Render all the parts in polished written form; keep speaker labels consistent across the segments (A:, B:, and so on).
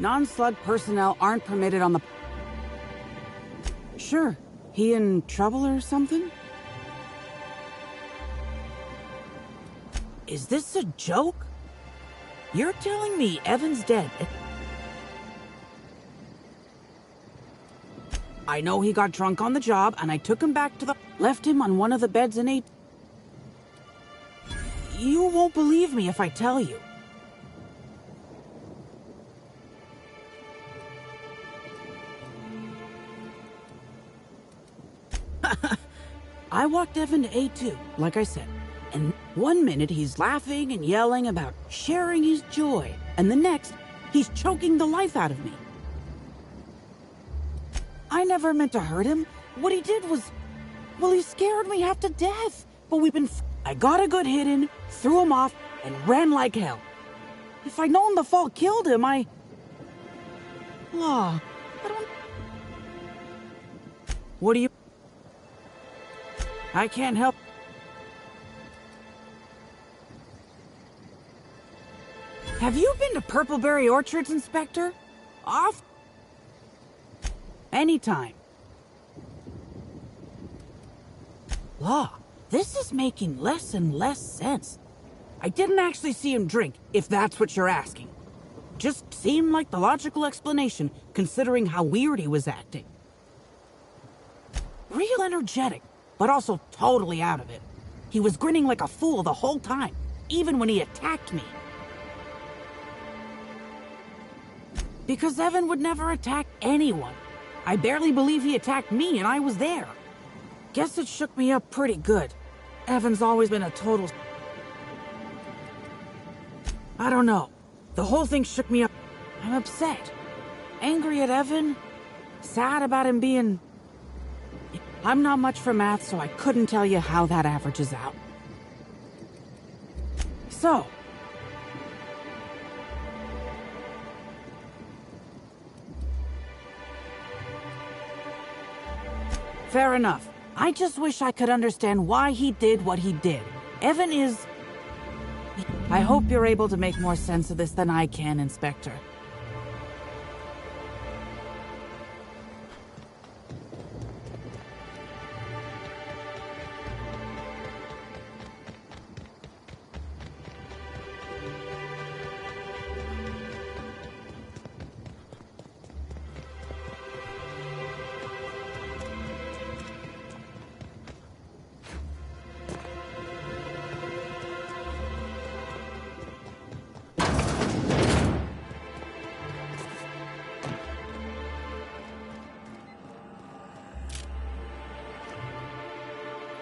A: Non-slug personnel aren't permitted on the... Sure. He in trouble or something? Is this a joke? You're telling me Evan's dead? I know he got drunk on the job, and I took him back to the... Left him on one of the beds and ate... You won't believe me if I tell you. I walked Evan to A2, like I said. And one minute he's laughing and yelling about sharing his joy, and the next, he's choking the life out of me. I never meant to hurt him. What he did was... Well, he scared me half to death. But we've been... I got a good hit in, threw him off, and ran like hell. If I'd known the fall killed him, I don't... What do you... I can't help... Have you been to Purpleberry Orchards, Inspector? Off? Anytime. Law, this is making less and less sense. I didn't actually see him drink, if that's what you're asking. Just seemed like the logical explanation, considering how weird he was acting. Real energetic, but also totally out of it. He was grinning like a fool the whole time, even when he attacked me. Because Evan would never attack anyone. I barely believe he attacked me, and I was there. Guess it shook me up pretty good. Evan's always been a total... I don't know. The whole thing shook me up. I'm upset. Angry at Evan. Sad about him being... I'm not much for math, so I couldn't tell you how that averages out. So... Fair enough. I just wish I could understand why he did what he did. Evan is... I hope you're able to make more sense of this than I can, Inspector.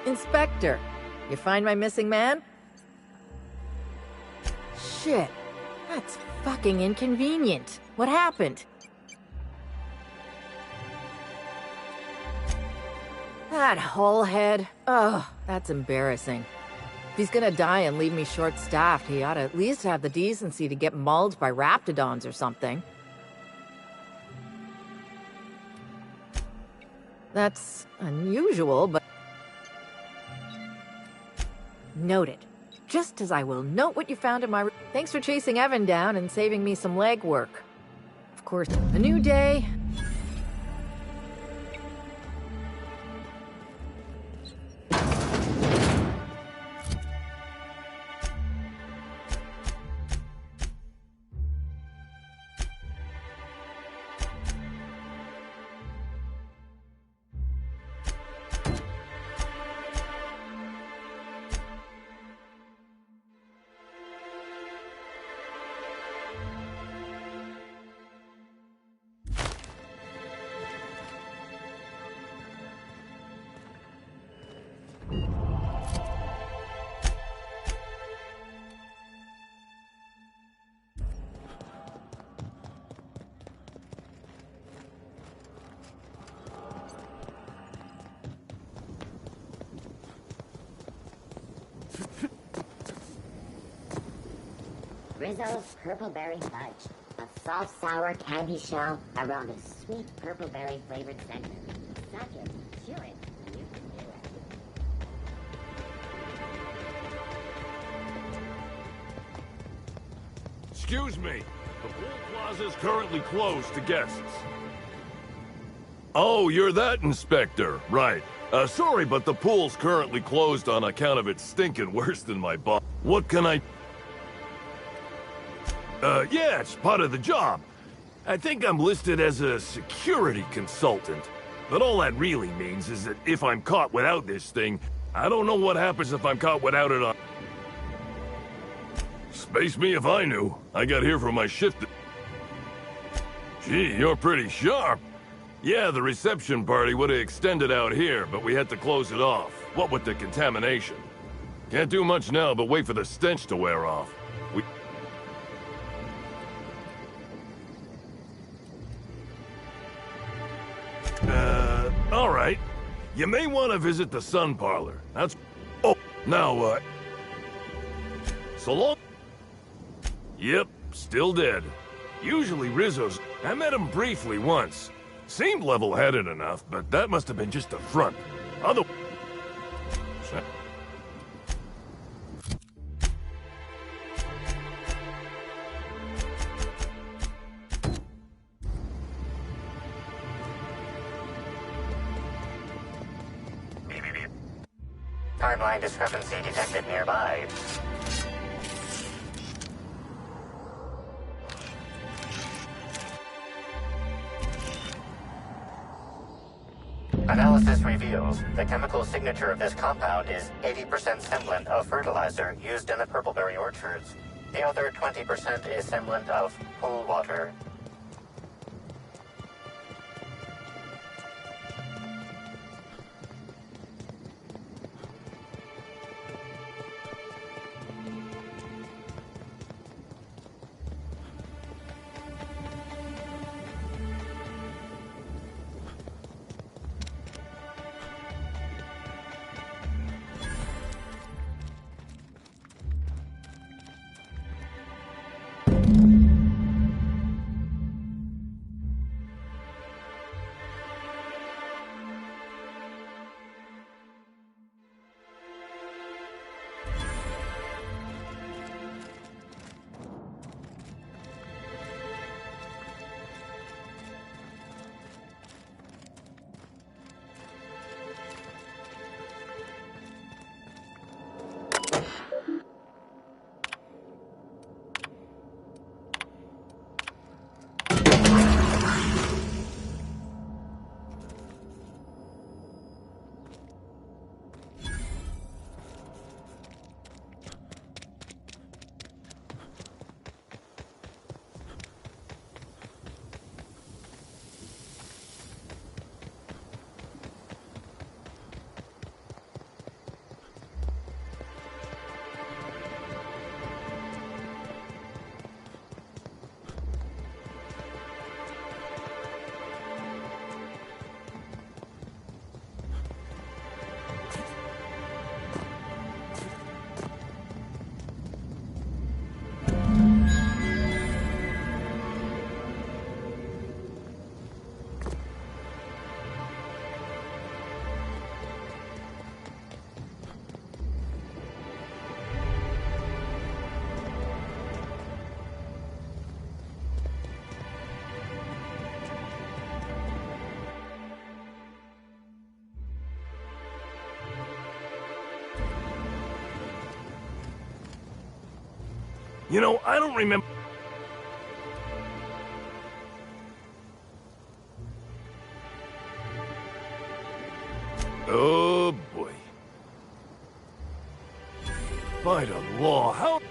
B: Inspector, you find my missing man? Shit, that's fucking inconvenient. What happened? That hullhead. Oh, that's embarrassing. If he's gonna die and leave me short-staffed, he ought to at least have the decency to get mauled by raptidons or something. That's unusual, but... Noted. Just as I will note what you found in my... Thanks for chasing Evan down and saving me some legwork. Of course, a new day...
C: Rizzo's Purpleberry Fudge, a soft, sour candy shell around a sweet purpleberry flavored center. Suck it, chew it, you can do it.
D: Excuse me, but Plaza is currently closed to guests. Oh, you're that inspector. Right. Sorry, but the pool's currently closed on account of it stinking worse than my boss. What can I... yeah, it's part of the job. I think I'm listed as a security consultant. But all that really means is that if I'm caught without this thing, I don't know what happens if I'm caught without it on... Space me if I knew. I got here for my shift. Gee, you're pretty sharp. Yeah, the reception party would have extended out here, but we had to close it off. What with the contamination? Can't do much now, but wait for the stench to wear off. All right. You may want to visit the Sun Parlor. That's... Oh, now, so long... Yep, still dead. Usually Rizzo's... I met him briefly once. Seemed level-headed enough, but that must have been just a front. Other...
E: Timeline discrepancy detected nearby. Analysis reveals the chemical signature of this compound is 80% semblant of fertilizer used in the purpleberry orchards. The other 20% is semblant of pool water.
D: You know, I don't remember... Oh, boy. By the law, how...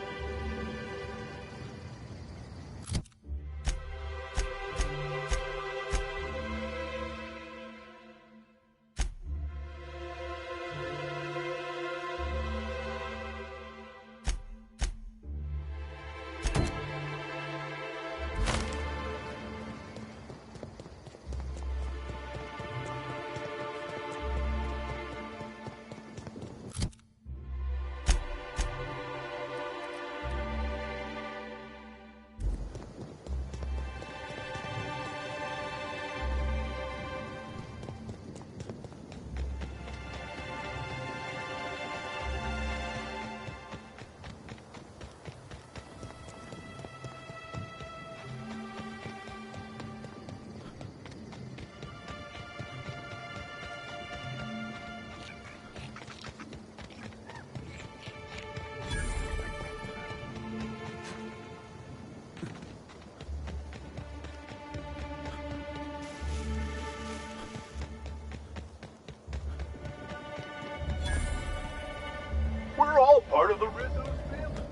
D: the Rizzo's family.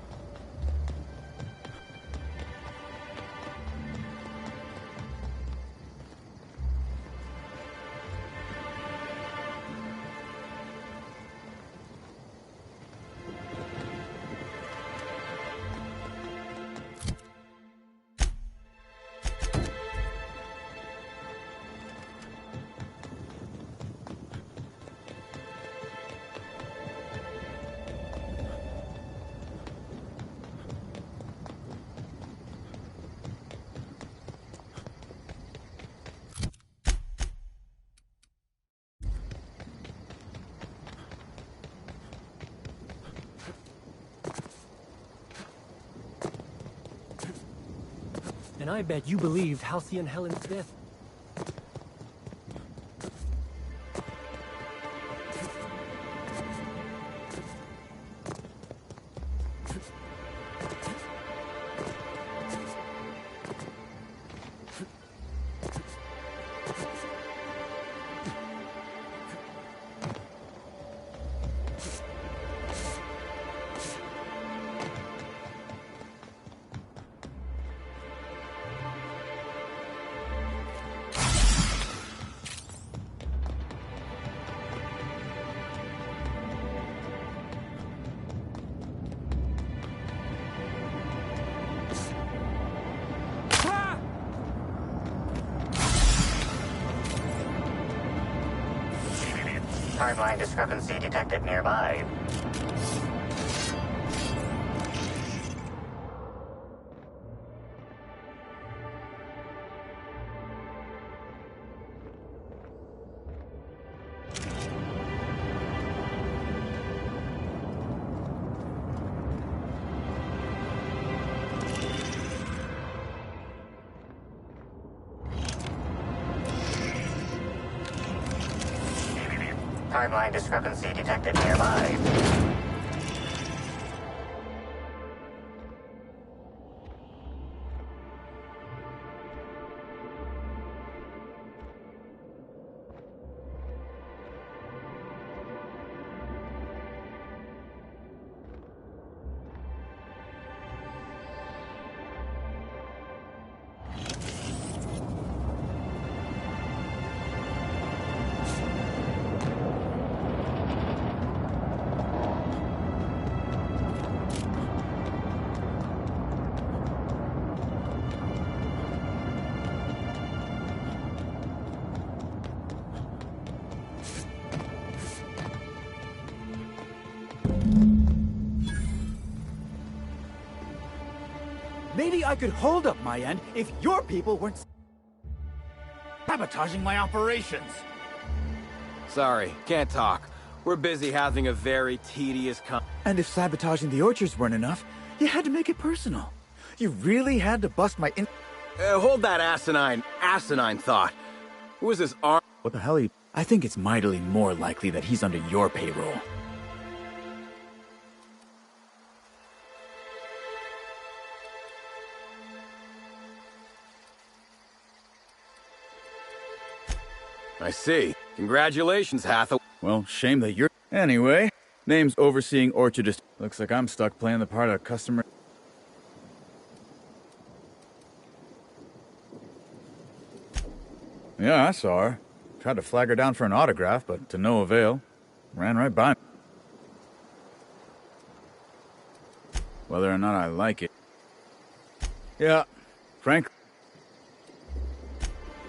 F: And I bet you believed Halcyon Helen's death.
E: Timeline discrepancy detected nearby. Timeline discrepancy detected nearby.
G: Maybe I could hold up my end if your people weren't sabotaging my operations.
H: Sorry, can't talk. We're busy having a very tedious
G: And if sabotaging the orchards weren't enough, you had to make it personal. You really had to bust my
H: hold that asinine thought. Who is this arm?
G: What the hell are you... I think it's mightily more likely that he's under your payroll.
H: I see. Congratulations, Hathaway.
G: Well, shame that you're... Anyway, name's Overseeing Orchardist. Looks like I'm stuck playing the part of customer... Yeah, I saw her. Tried to flag her down for an autograph, but to no avail. Ran right by me. Whether or not I like it. Yeah, frankly.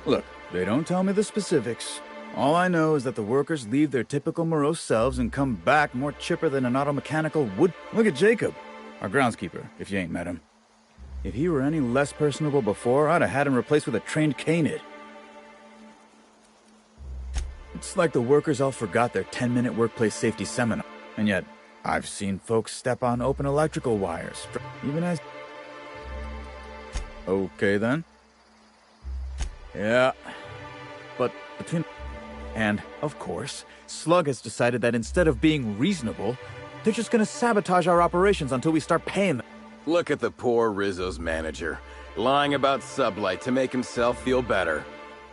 G: Look, they don't tell me the specifics. All I know is that the workers leave their typical morose selves and come back more chipper than an auto-mechanical would. Look at Jacob, our groundskeeper, if you ain't met him. If he were any less personable before, I'd have had him replaced with a trained canid. It's like the workers all forgot their 10-minute workplace safety seminar. And yet, I've seen folks step on open electrical wires, even as... Okay, then. Yeah. But between... And, of course, Slug has decided that instead of being reasonable, they're just gonna sabotage our operations until we start paying them.
H: Look at the poor Rizzo's manager, lying about Sublight to make himself feel better.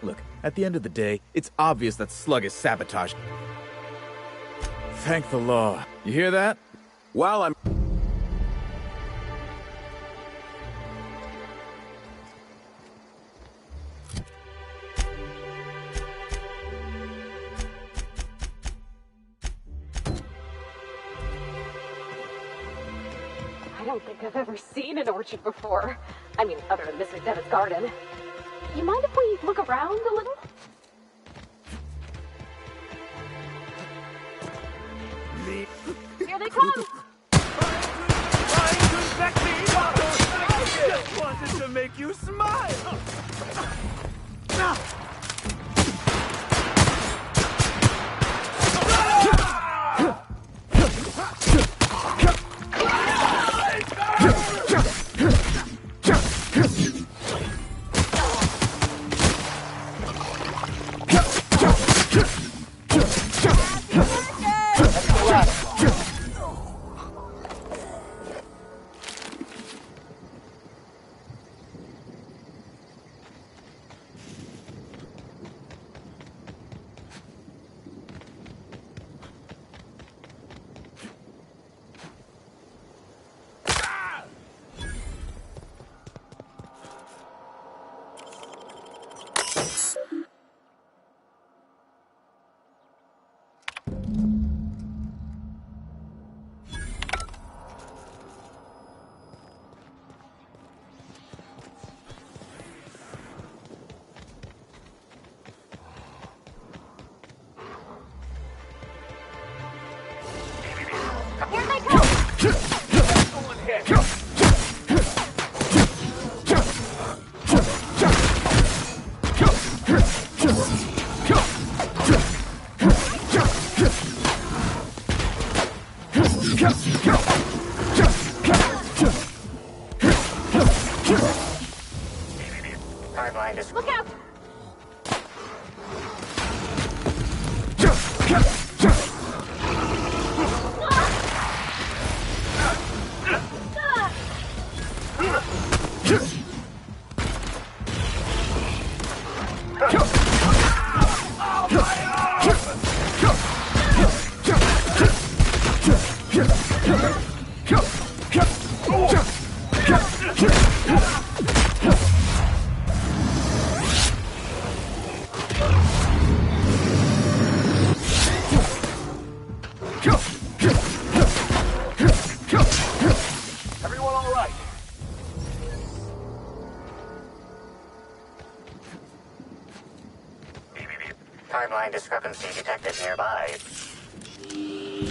G: Look, at the end of the day, it's obvious that Slug is sabotaged. Thank the law. You hear that?
H: While I'm...
I: don't think I've ever seen an orchard before. I mean, other than Mr. Devitt's garden. You mind if we look around a little? Here they come!
J: Trying to infect me! I just wanted to make you smile!
E: Timeline is...
I: Look out!
J: Everyone all right?
E: Timeline discrepancy detected nearby.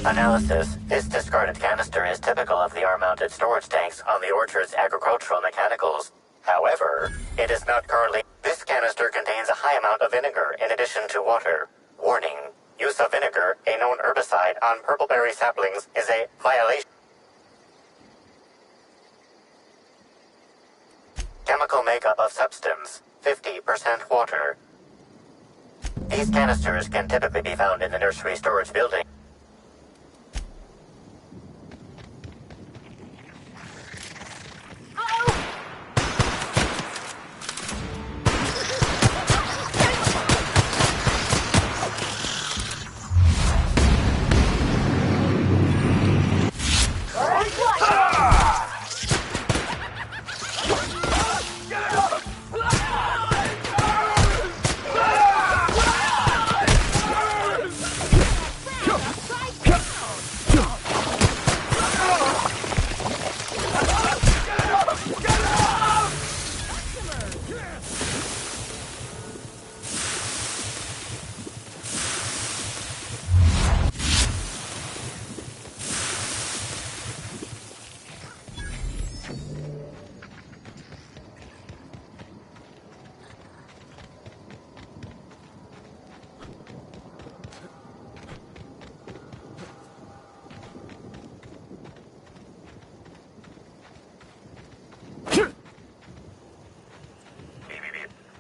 E: Analysis. This discarded canister is typical of the R-mounted storage tanks on the Orchard's agricultural mechanicals. However, it is not currently... This canister contains a high amount of vinegar in addition to water. Warning. Use of vinegar, a known herbicide, on purpleberry saplings is a violation. Chemical makeup of substance, 50% water. These canisters can typically be found in the nursery storage building.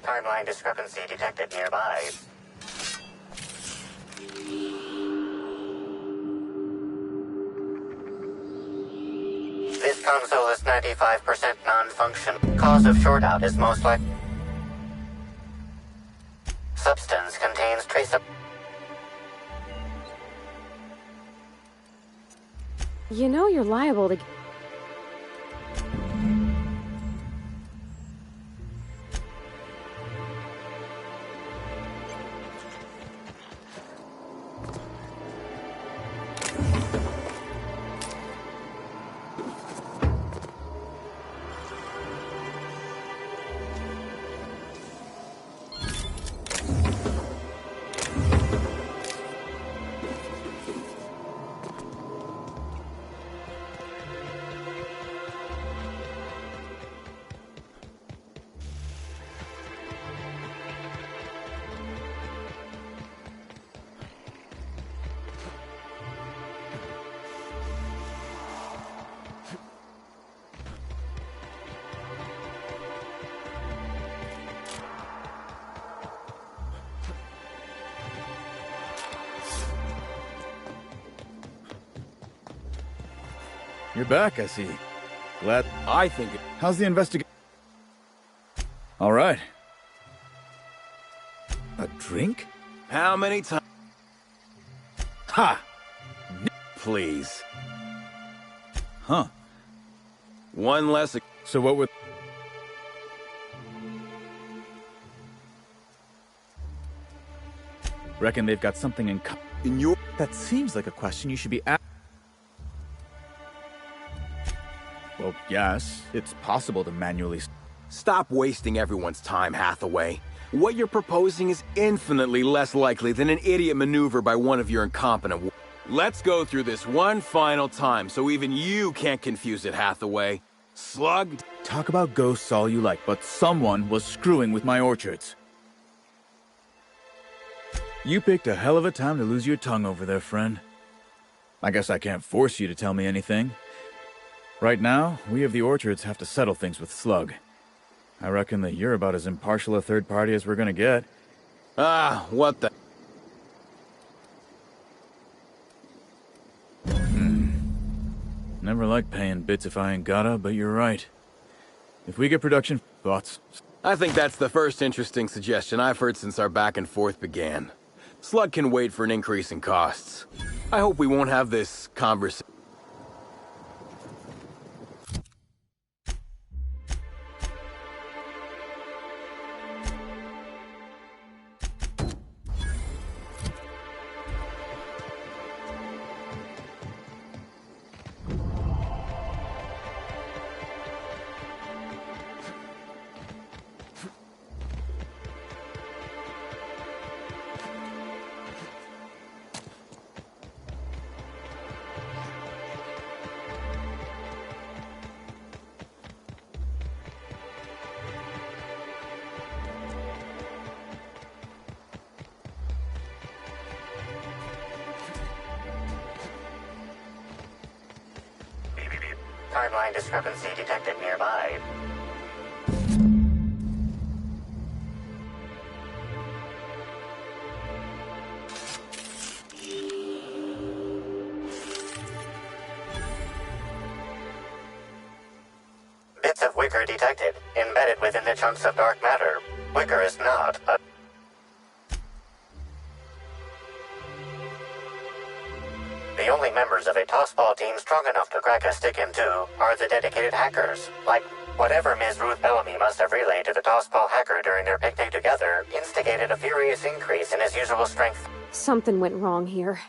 E: Timeline discrepancy detected nearby. This console is 95% non-function. Cause of shortout is most likely... Substance contains trace of...
I: You know you're liable to...
G: You're back, I see. Glad.
H: I think it...
G: How's the investigation? All right. A drink?
H: How many times?
G: Ha!
H: Please.
G: Huh.
H: One less...
G: So what would... Reckon they've got something in common.
H: In your...
G: That seems like a question you should be asking. Well, yes, it's possible to manually...
H: Stop wasting everyone's time, Hathaway. What you're proposing is infinitely less likely than an idiot maneuver by one of your incompetent... Let's go through this one final time so even you can't confuse it, Hathaway. Slug...
G: Talk about ghosts all you like, but someone was screwing with my orchards. You picked a hell of a time to lose your tongue over there, friend. I guess I can't force you to tell me anything. Right now, we of the orchards have to settle things with Slug. I reckon that you're about as impartial a third party as we're gonna get.
H: Ah, what the...
G: Never like paying bits if I ain't gotta, but you're right. If we get production... Thoughts?
H: I think that's the first interesting suggestion I've heard since our back and forth began. Slug can wait for an increase in costs. I hope we won't have this conversation.
E: Timeline discrepancy detected nearby. Bits of Wicker detected, embedded within the chunks of dark matter. Wicker is not a... The only members of a tossball team strong enough to crack a stick in two are the dedicated hackers. Like, whatever Ms. Ruth Bellamy must have relayed to the tossball hacker during their picnic together instigated a furious increase in his usual strength.
I: Something went wrong here.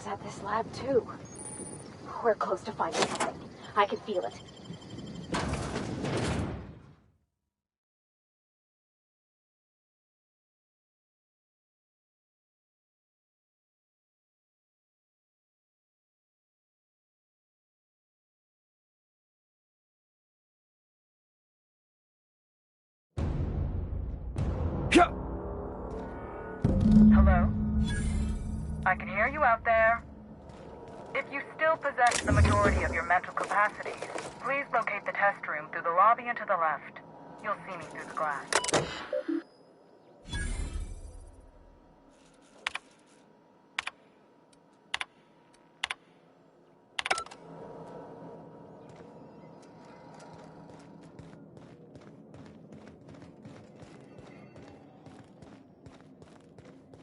I: is at this lab, too. We're close to finding something. I can feel it.
K: Hello? I can hear you out there. If you still possess the majority of your mental capacities, please locate the test room through the lobby and to the left. You'll see me through the glass.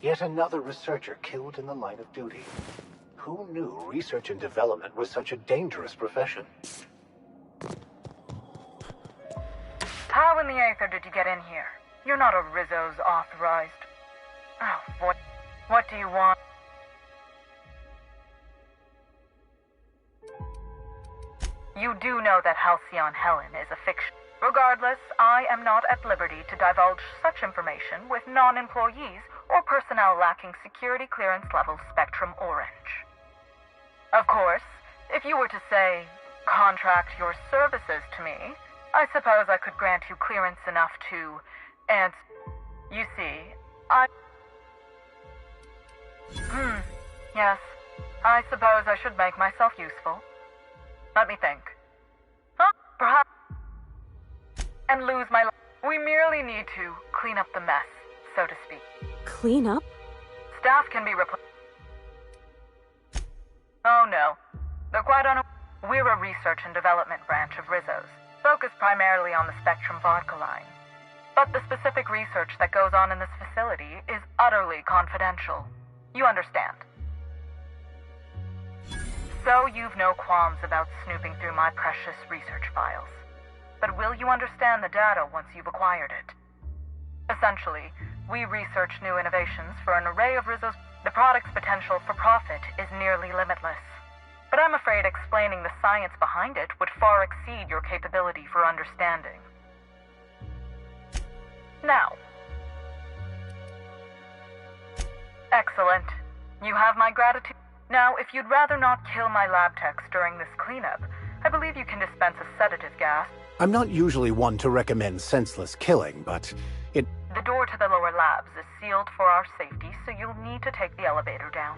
L: Yet another researcher killed in the line of duty. Who knew research and development was such a dangerous profession?
K: How in the Aether did you get in here? You're not a Rizzo's authorized. Oh, what do you want? You do know that Halcyon Helen is a fiction. Regardless, I am not at liberty to divulge such information with non-employees or personnel lacking security clearance level Spectrum Orange. Of course, if you were to say, contract your services to me, I suppose I could grant you clearance enough to, and, you see, yes, I suppose I should make myself useful. Let me think. Perhaps, and lose my life. We merely need to clean up the mess, so to speak.
I: Clean up?
K: Staff can be replaced. Oh no. They're quite We're a research and development branch of Rizzo's, focused primarily on the Spectrum vodka line. But the specific research that goes on in this facility is utterly confidential. You understand? So you've no qualms about snooping through my precious research files. But will you understand the data once you've acquired it? Essentially, we research new innovations for an array of Rizzo's. The product's potential for profit is nearly limitless. But I'm afraid explaining the science behind it would far exceed your capability for understanding. Now. Excellent. You have my gratitude. Now, if you'd rather not kill my lab techs during this cleanup, I believe you can dispense a sedative gas.
L: I'm not usually one to recommend senseless killing, but it...
K: The door to the lower labs is sealed for our safety, so you'll need to take the elevator down.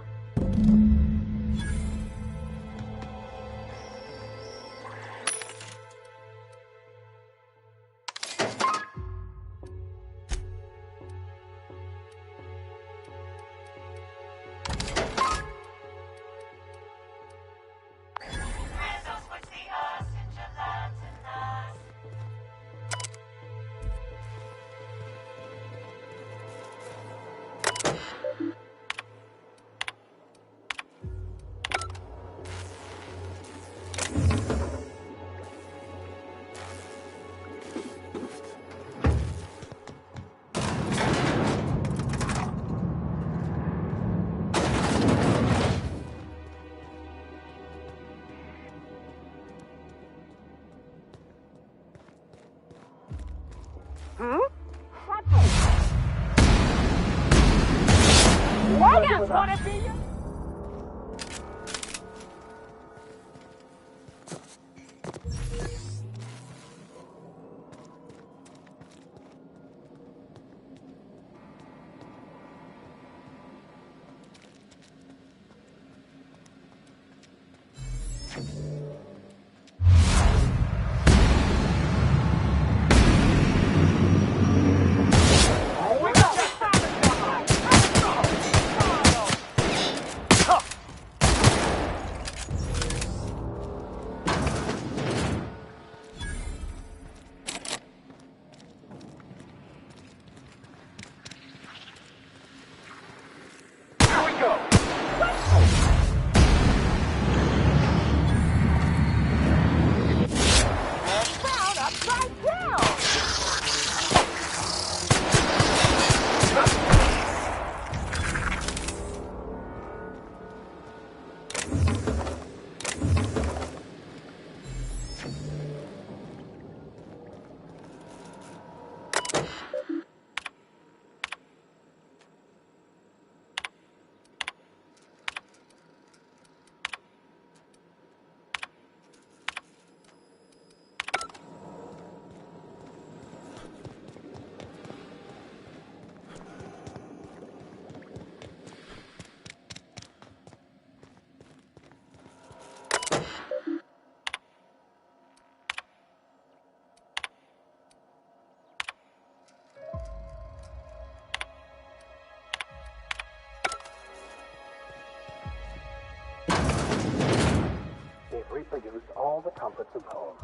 L: habits of home.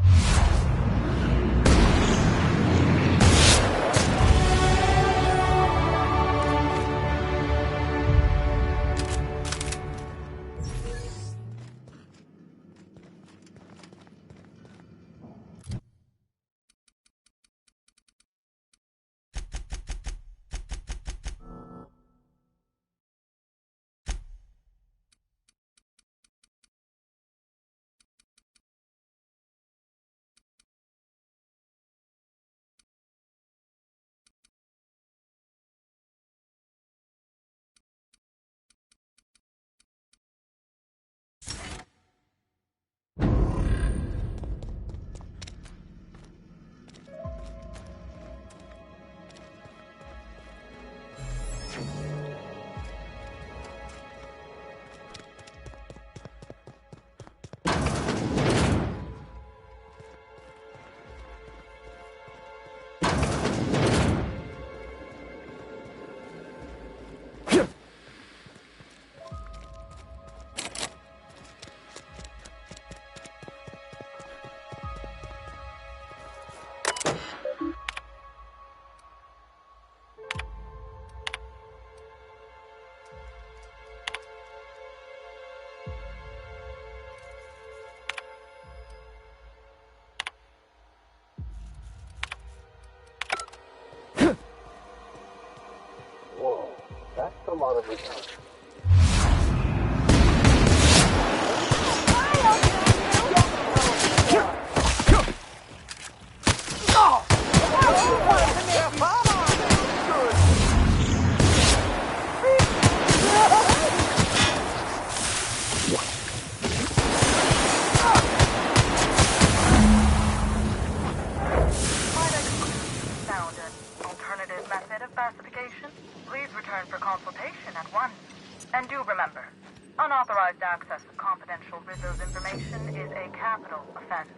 L: Whoa, that's a lot of return.
K: Found an alternative method of pacification? Please return for consultation at once. And do remember, unauthorized access of confidential Rizzo's information is a capital offense.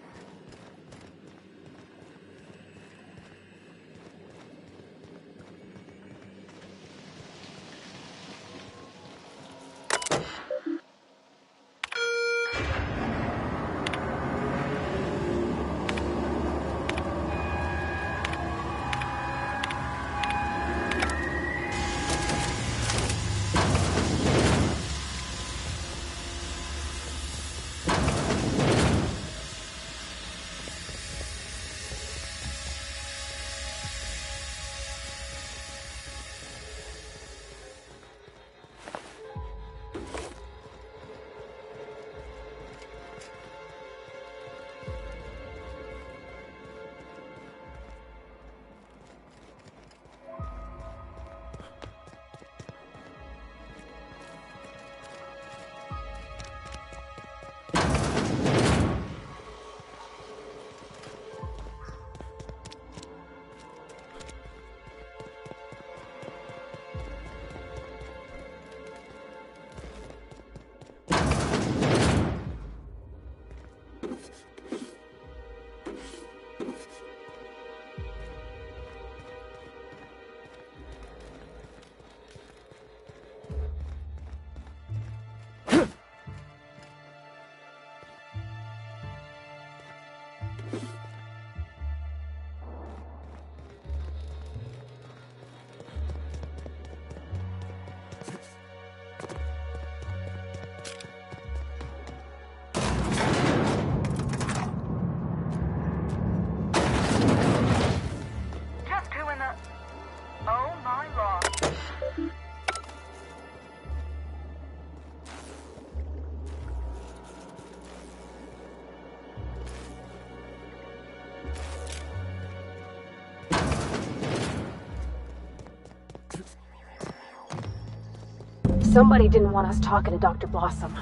I: Somebody didn't want us talking to Dr. Blossom.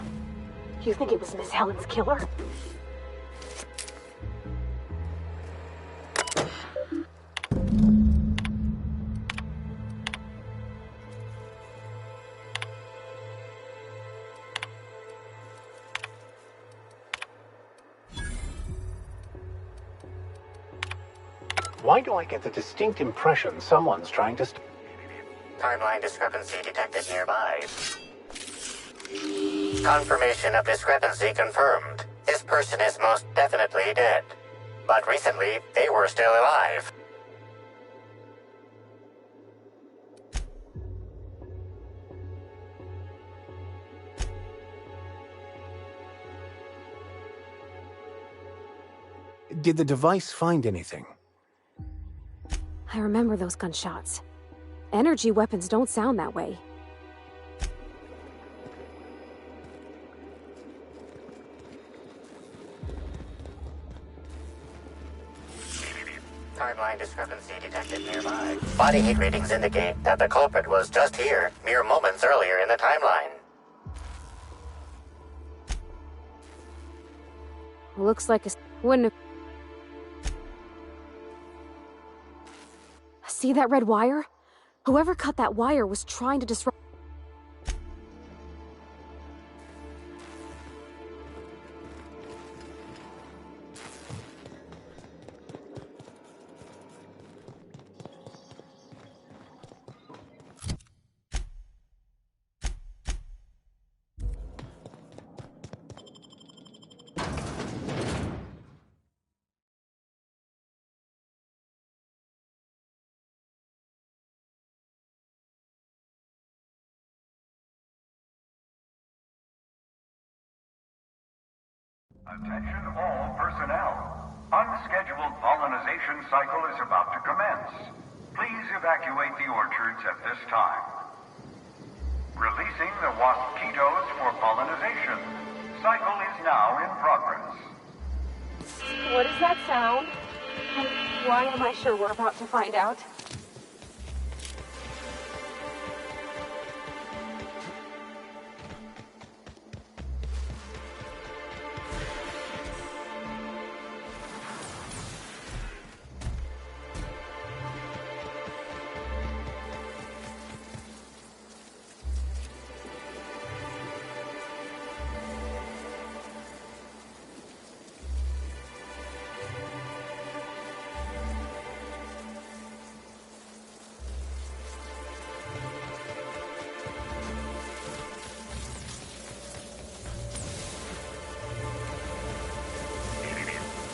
I: You think it was Miss Helen's killer?
L: Why do I get the distinct impression someone's trying to...
E: Timeline discrepancy detected nearby. Confirmation of discrepancy confirmed. This person is most definitely previously dead. But recently, they were still alive.
L: Did the device find anything?
I: I remember those gunshots. Energy weapons don't sound that way.
E: Timeline discrepancy detected nearby. Body heat readings indicate that the culprit was just here, mere moments earlier in the timeline.
I: Looks like a... wouldn't have... See that red wire? Whoever cut that wire was trying to disrupt...
M: Attention all personnel. Unscheduled pollinization cycle is about to commence. Please evacuate the orchards at this time. Releasing the wasquitos for pollinization. Cycle is now in progress.
I: What does that sound? And why am I sure we're about to find out?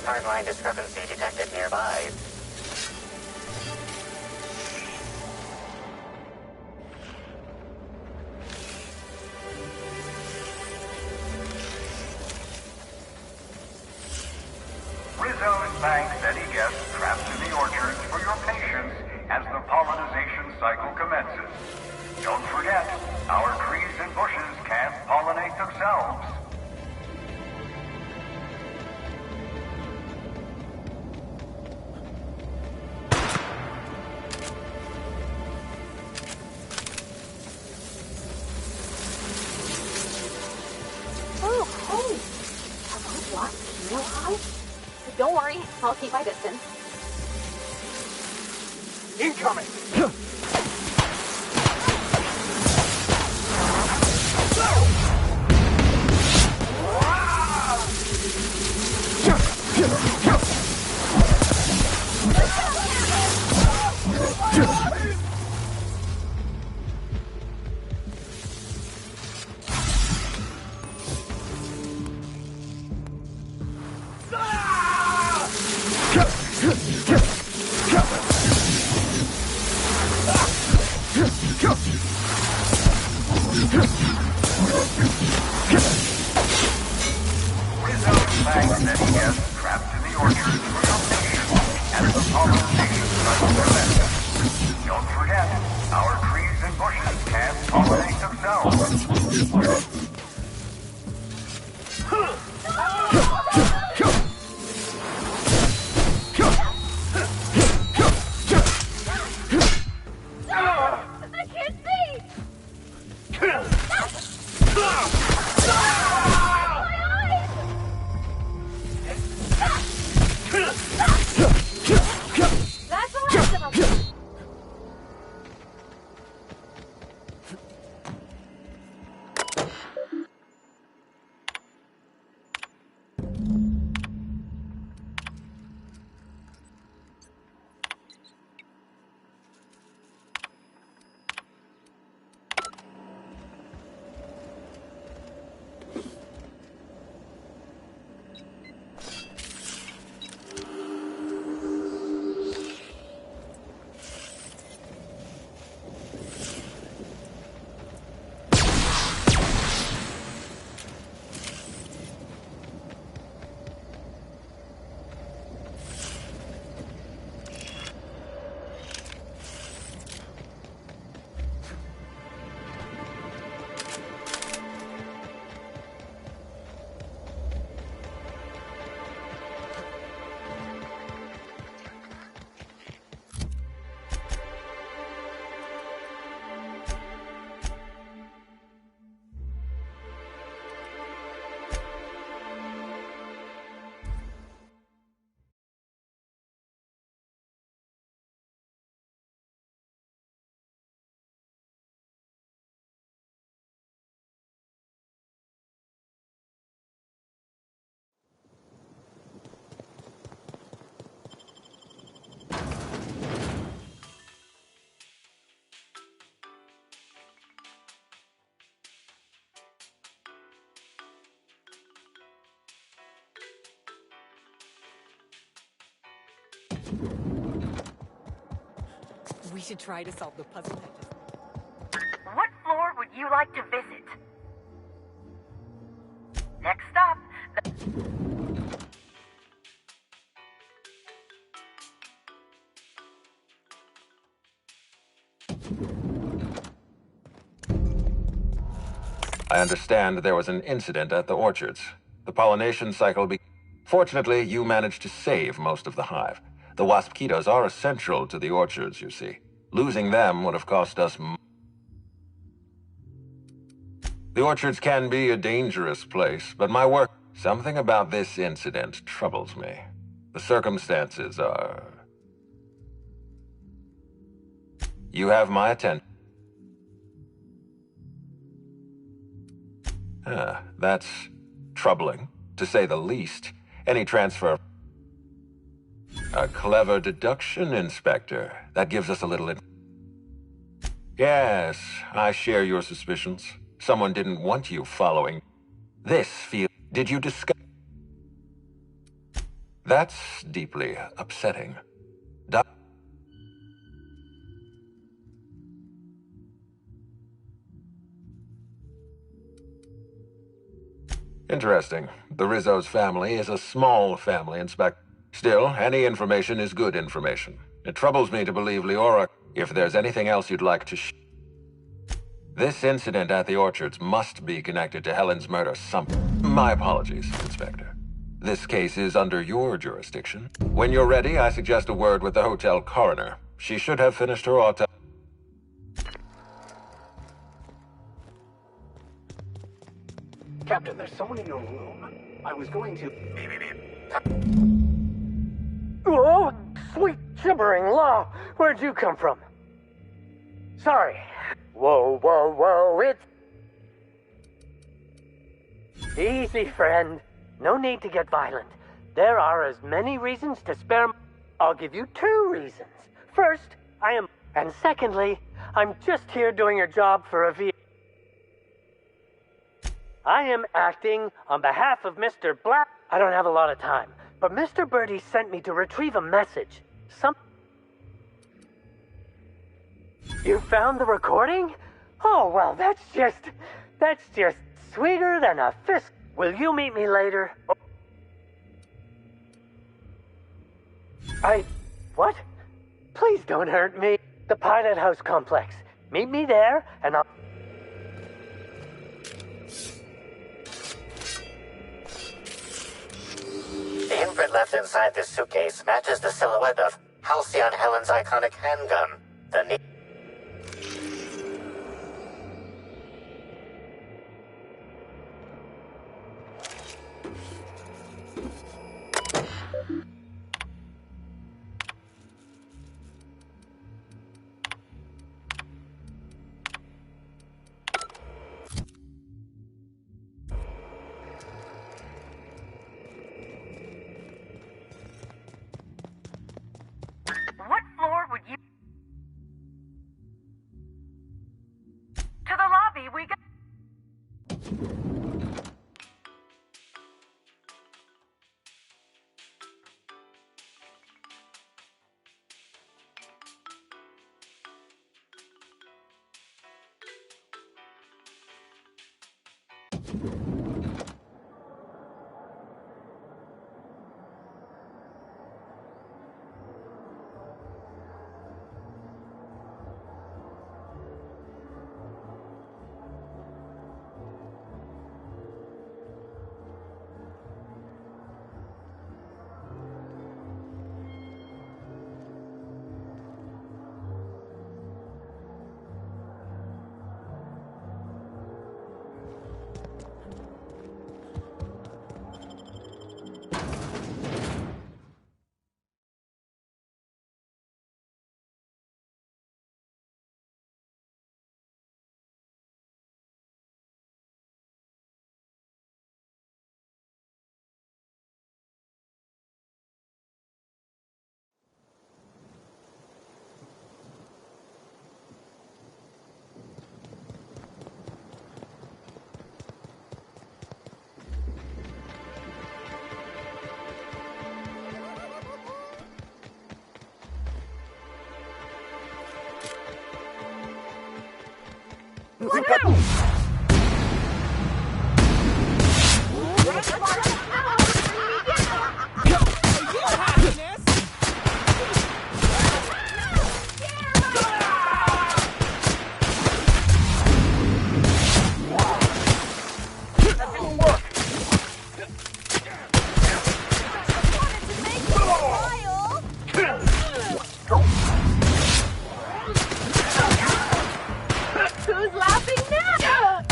E: Timeline discrepancy detected nearby.
M: Rizzo's thanks any guests trapped in the orchards for your patience as the pollinization cycle commences. Don't forget, our trees and bushes can't pollinate themselves.
I: Don't worry, I'll keep my distance.
J: Incoming!
N: We should try to solve the puzzle.
K: What floor would you like to visit? Next stop,
O: I understand there was an incident at the orchards. The pollination cycle Fortunately, you managed to save most of the hive. The waspitos are essential to the orchards, you see. Losing them would have cost us The orchards can be a dangerous place, but my work... Something about this incident troubles me. The circumstances are... You have my attention. That's troubling, to say the least. Any transfer... A clever deduction, Inspector. That gives us a little... Yes, I share your suspicions. Someone didn't want you following. This field... Did you discuss... That's deeply upsetting. Interesting. The Rizzo's family is a small family, Inspector. Still, any information is good information. It troubles me to believe Leora... If there's anything else you'd like to This incident at the orchards must be connected to Helen's murder My apologies, Inspector. This case is under your jurisdiction. When you're ready, I suggest a word with the hotel coroner. She should have finished her autopsy.
L: Captain, there's someone in your room. I was going to...
P: Oh, sweet gibbering law! Where'd you come from? Sorry. Whoa, whoa, whoa, it's... Easy, friend. No need to get violent. There are as many reasons to spare... I'll give you 2 reasons. First, I am... And secondly, I'm just here doing a job for a V... I am acting on behalf of Mr. Black. I don't have a lot of time, but Mr. Birdie sent me to retrieve a message. You found the recording? Oh, well, that's just sweeter than a fist. Will you meet me later? What? Please don't hurt me. The Pilot House complex. Meet me there, and I'll...
E: The imprint left inside this suitcase matches the silhouette of Halcyon Helen's iconic handgun.
K: what floor would you...
I: Who's laughing now?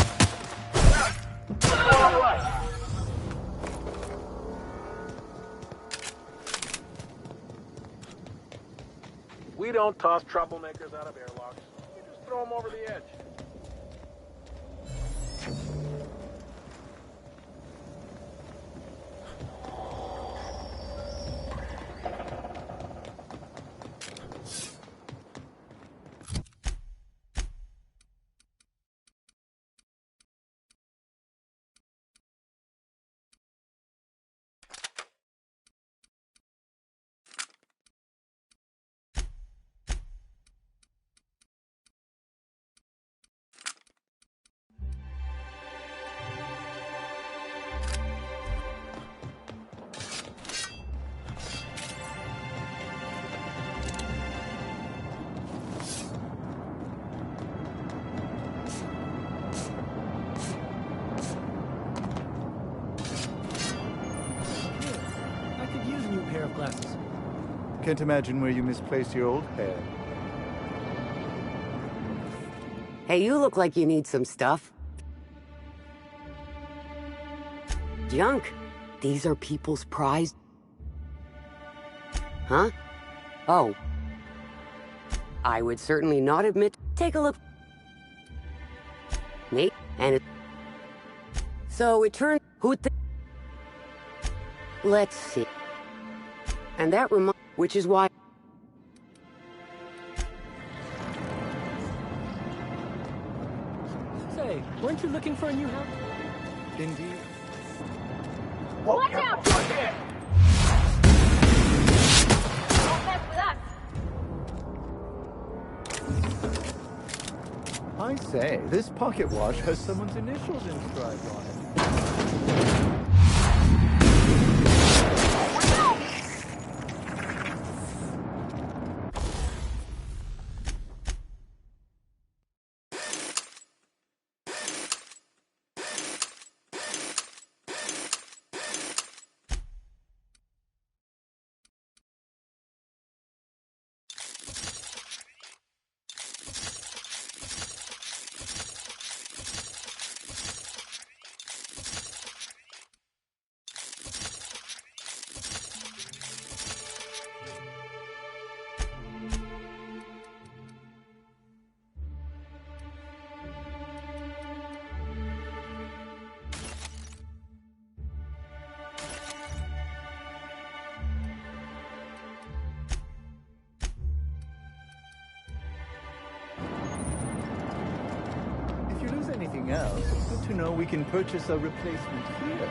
L: We don't toss troublemakers out of airlocks. We just throw them over the edge.
F: I could use a new pair of glasses.
Q: Can't imagine where you misplaced your old pair.
R: Hey, you look like you need some stuff. Junk. These are people's prize. Huh? Oh. I would certainly not admit. Take a look. Nate, and it... So it turned... Let's see. And that which is why...
F: Say, weren't you looking for a new house?
Q: Indeed.
I: Watch out! Don't mess with us!
Q: I say, this pocket watch has someone's initials inscribed on it. If you lose anything else, it's good to know we can purchase a replacement here.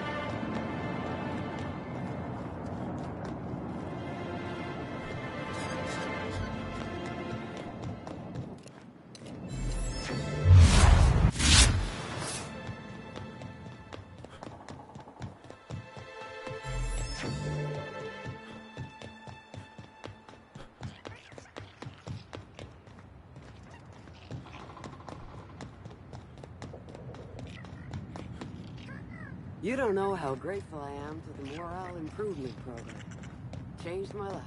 R: You don't know how grateful I am to the Morale Improvement Program. Changed my life.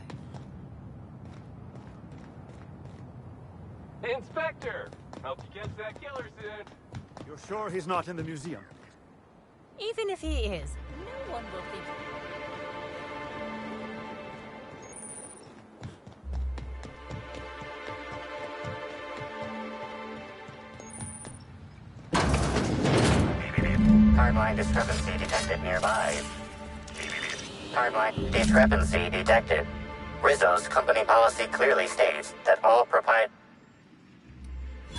J: Inspector! Help you catch that killer soon.
Q: You're sure he's not in the museum?
N: Even if he is, no one will think.
E: Timeline discrepancy detected nearby. Timeline discrepancy detected. Rizzo's company policy clearly states that all proprietary...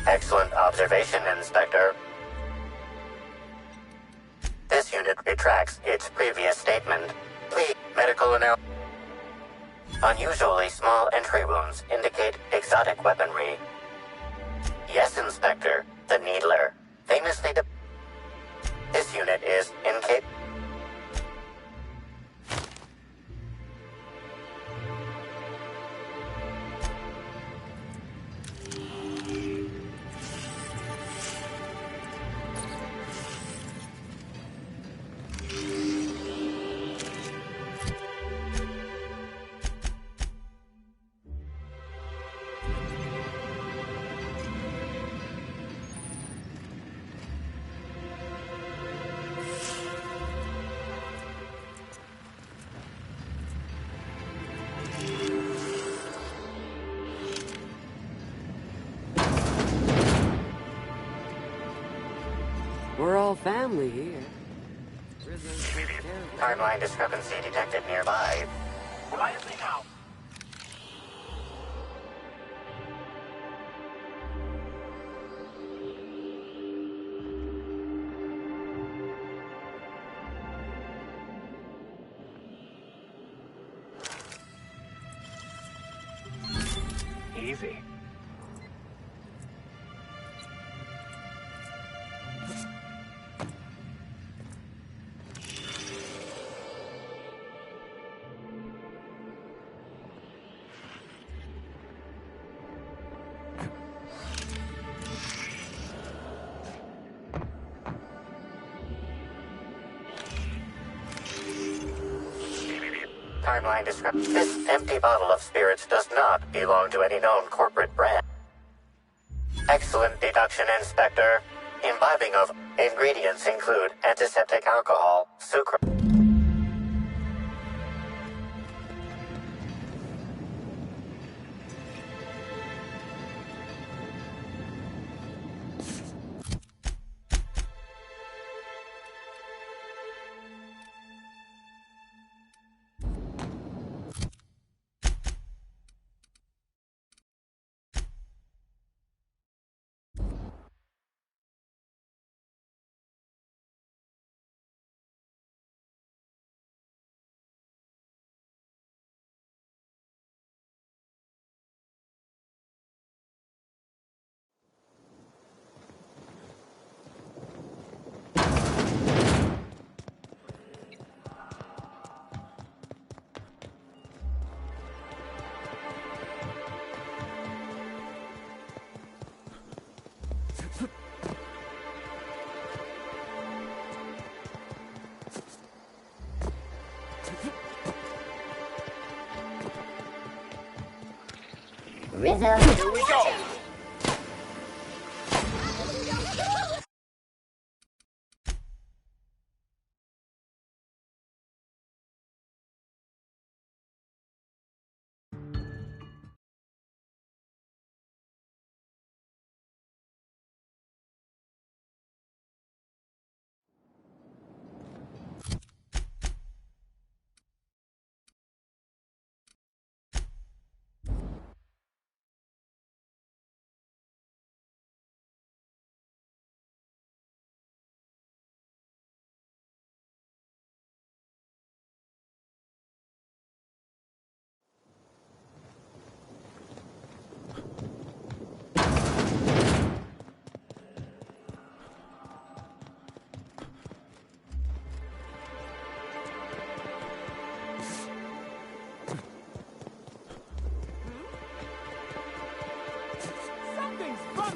E: Excellent observation, Inspector. This unit retracts its previous statement. Please, medical analysis. Unusually small entry wounds indicate exotic weaponry. Yes, Inspector. The Needler. famously this unit is incapable.
R: We're all family here.
E: Timeline discrepancy detected nearby. Quietly now.
L: Easy.
E: Timeline discrepancy. This empty bottle of spirits does not belong to any known corporate brand. Excellent deduction, Inspector. Imbibing of ingredients include antiseptic alcohol, sucrose.
C: Rizzo.
J: Here we go.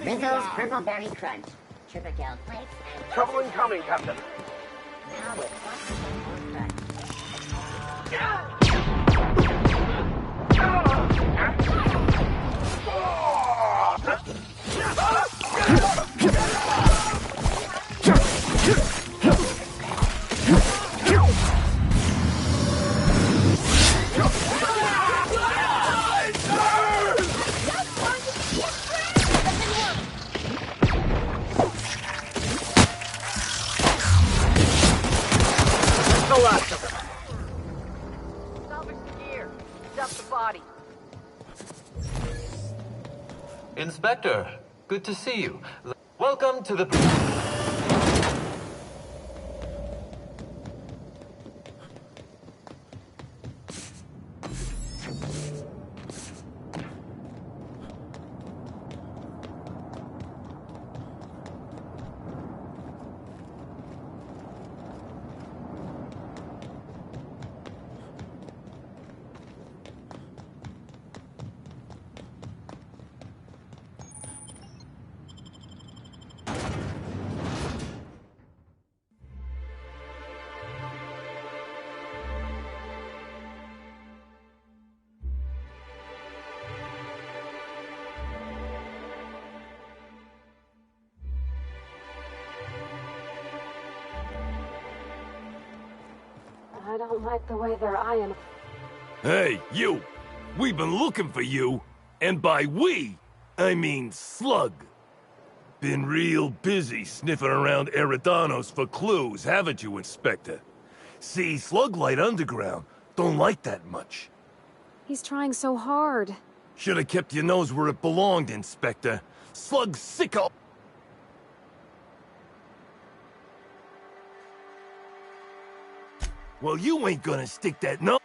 C: Rizzo's Purple Berry Crunch, Chipperkale Flakes, and...
J: Trouble incoming, Captain.
C: Now with
P: the last of them. Salvage the gear. Dump the body.
S: Inspector, good to see you. Welcome to the...
I: don't like the way they're eyeing.
D: Hey, you! We've been looking for you, and by we, I mean Slug. Been real busy sniffing around Eridanos for clues, haven't you, Inspector? See, Sluglight Underground don't like that much.
I: He's trying so hard.
D: Should have kept your nose where it belonged, Inspector. Slug's sicko. Well, you ain't gonna stick that no.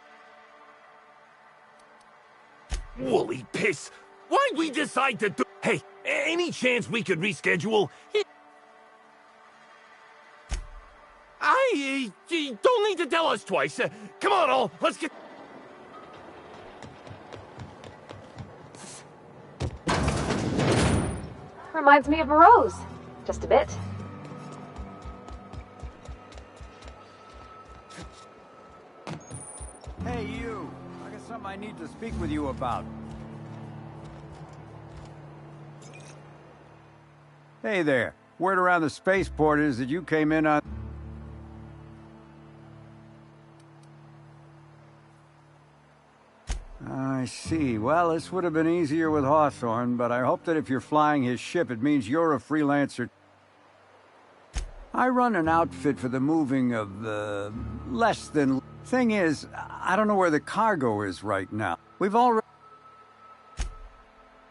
D: Woolly piss. Why'd we decide to do... Hey, any chance we could reschedule? You don't need to tell us twice. Come on, all. Let's get...
I: Reminds me of a rose. Just a bit.
T: Hey, you. I got something I need to speak with you about. Hey there. Word around the spaceport is that you came in on... I see. Well, this would have been easier with Hawthorne, but I hope that if you're flying his ship, it means you're a freelancer. I run an outfit for the moving of the less than... Thing is, I don't know where the cargo is right now. We've already...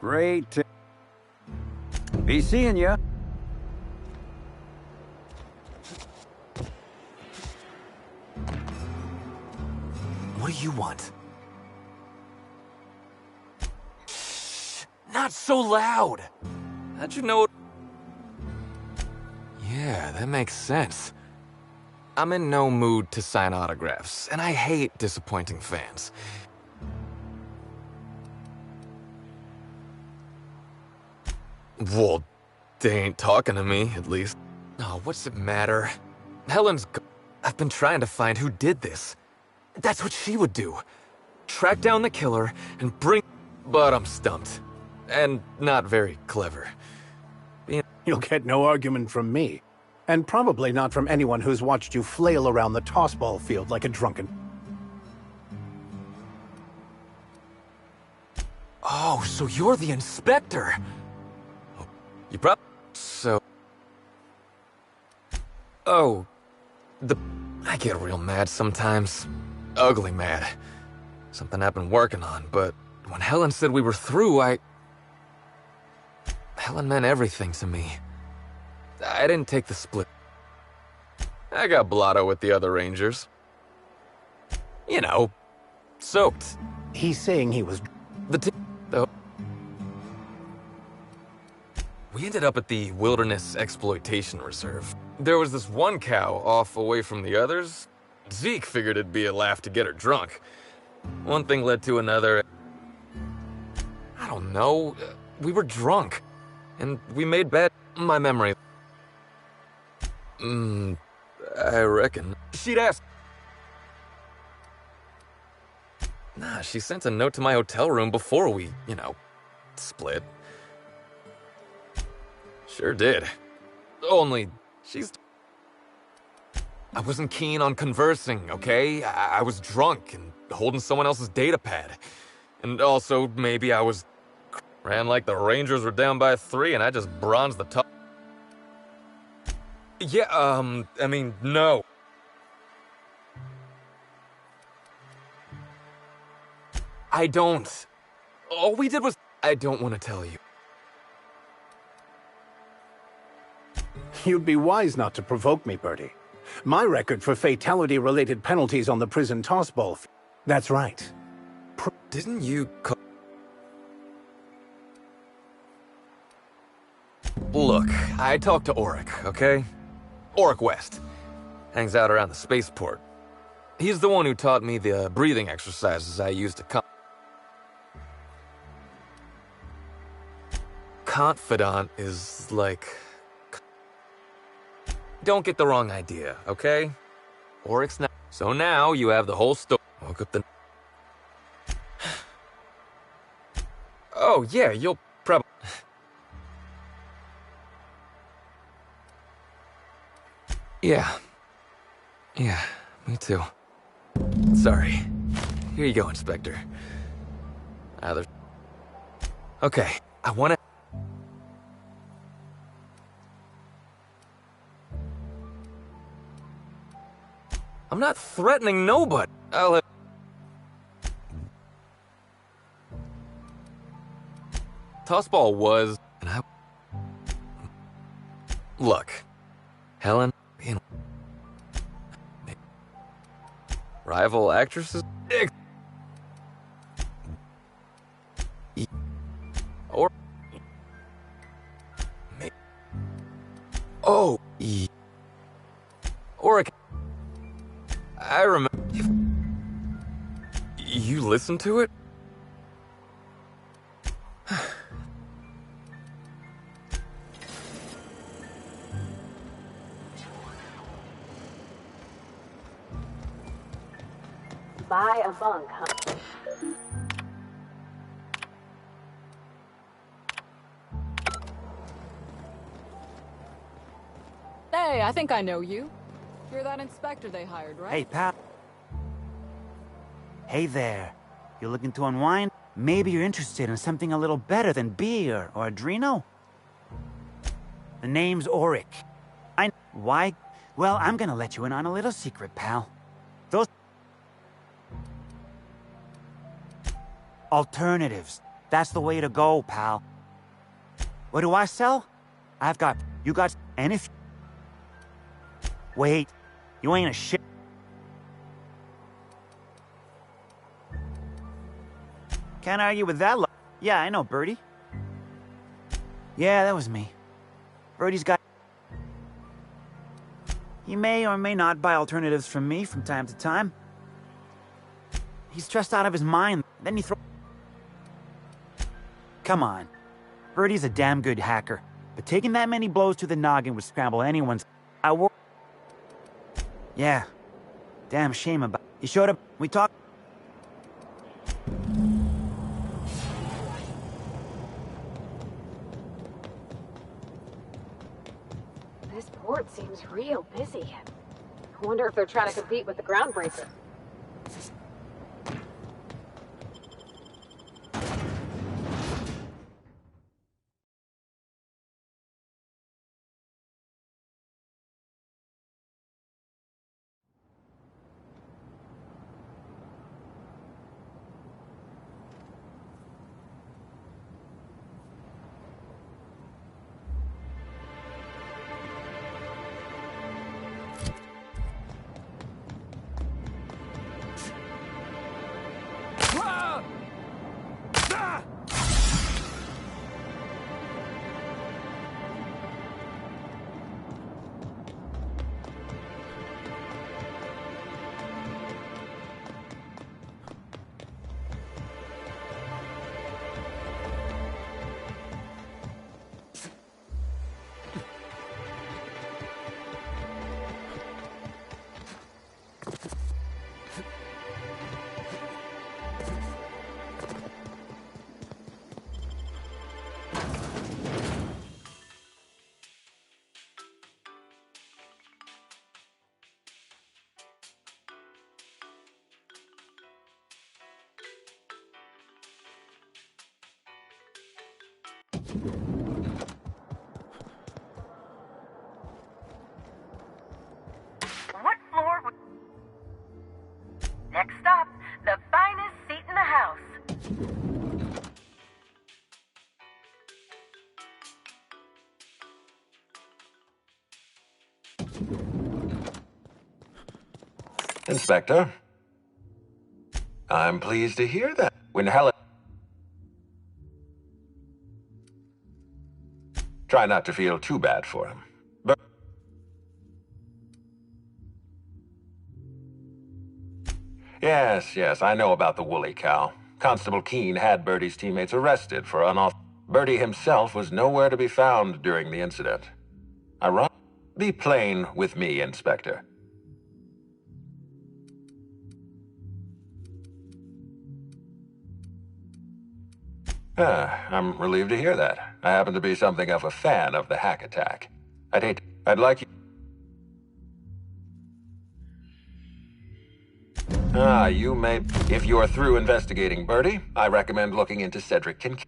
T: Great. Be seeing ya.
U: What do you want? Shh, not so loud. How'd you know? Yeah, that makes sense. I'm in no mood to sign autographs, and I hate disappointing fans. Well, they ain't talking to me, at least. Oh, what's it matter? I've been trying to find who did this. That's what she would do. Track down the killer and bring... But I'm stumped. And not very clever.
L: You'll get no argument from me. And probably not from anyone who's watched you flail around the tossball field like a drunken...
U: Oh, so you're the inspector. You probably... So... Oh... I get real mad sometimes. Ugly mad. Something I've been working on, but when Helen said we were through, Helen meant everything to me. I didn't take the split. I got blotto with the other Rangers. You know, soaked.
L: He's saying he was...
U: We ended up at the Wilderness Exploitation Reserve. There was this one cow off away from the others. Zeke figured it'd be a laugh to get her drunk. One thing led to another. I don't know. We were drunk. And we made bad... My memory... I reckon. She'd ask... Nah, she sent a note to my hotel room before we, split. Sure did. Only, I wasn't keen on conversing, okay? I was drunk and holding someone else's data pad. And also, maybe I ran like the Rangers were down by 3 and I just bronzed the top. Yeah, no. I don't. All we did was... I don't want to tell you.
L: You'd be wise not to provoke me, Bertie. My record for fatality-related penalties on the prison tossball... That's right.
U: Didn't you... Look, I talked to Auric, okay? Auric West. Hangs out around the spaceport. He's the one who taught me the breathing exercises I used to Confidant is like... Don't get the wrong idea, okay? Auric's not... So now you have the whole story. Woke up the... Oh, yeah, you'll probably... Yeah. Yeah, me too. Sorry. Here you go, Inspector. Okay, I wanna... I'm not threatening nobody. Tossball was... Look, Helen, rival actresses, or or I remember you listened to it.
I: Buy a bunk, huh?
N: Hey, I think I know you. You're that inspector they hired, right?
A: Hey, pal. Hey there. You looking to unwind? Maybe you're interested in something a little better than beer or Adreno? The name's Auric. Why? Well, I'm gonna let you in on a little secret, pal. Those alternatives. That's the way to go, pal. What do I sell? You got, and if... Wait, you ain't a shit. Can't argue with that. Yeah, I know, Birdie. Yeah, that was me. Birdie's got... He may or may not buy alternatives from me from time to time. He's stressed out of his mind. Then he throws... Come on. Birdie's a damn good hacker. But taking that many blows to the noggin would scramble anyone's... Yeah. Damn shame about... He showed up... We talked...
I: This port seems real busy. I wonder if they're trying to compete with the Groundbreaker.
K: What floor would... Next stop, the finest seat in the house.
O: Inspector, I'm pleased to hear that. When Helen... Try not to feel too bad for him. But... Yes, I know about the woolly cow. Constable Keene had Birdie's teammates arrested for Birdie himself was nowhere to be found during the incident. Ironic? Be plain with me, Inspector. I'm relieved to hear that. I happen to be something of a fan of the hack attack. I'd like you... why you may... If you're through investigating Birdie, I recommend looking into Cedric Kincaid.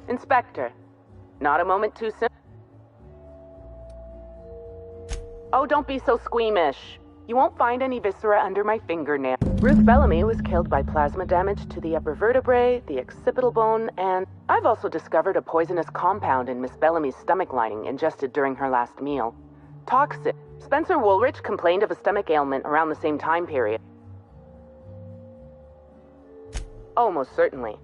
B: Inspector, not a moment too soon? Oh, don't be so squeamish. You won't find any viscera under my fingernail. Ruth Bellamy was killed by plasma damage to the upper vertebrae, the occipital bone, and I've also discovered a poisonous compound in Miss Bellamy's stomach lining ingested during her last meal. Toxic. Spencer Woolrich complained of a stomach ailment around the same time period. Oh, most certainly.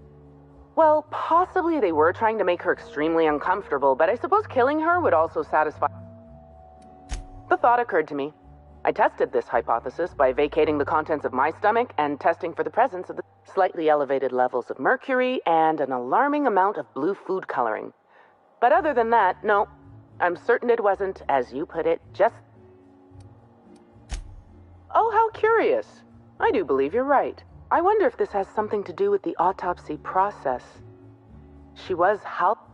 B: Well, possibly they were trying to make her extremely uncomfortable, but I suppose killing her would also satisfy... The thought occurred to me. I tested this hypothesis by vacating the contents of my stomach and testing for the presence of the slightly elevated levels of mercury and an alarming amount of blue food coloring. But other than that, no. I'm certain it wasn't, as you put it, just... Oh, how curious. I do believe you're right. I wonder if this has something to do with the autopsy process. She was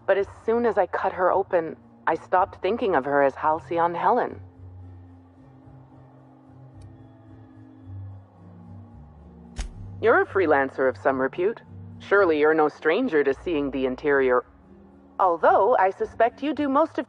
B: but as soon as I cut her open, I stopped thinking of her as Halcyon Helen. You're a freelancer of some repute. Surely you're no stranger to seeing the interior. Although, I suspect you do most of...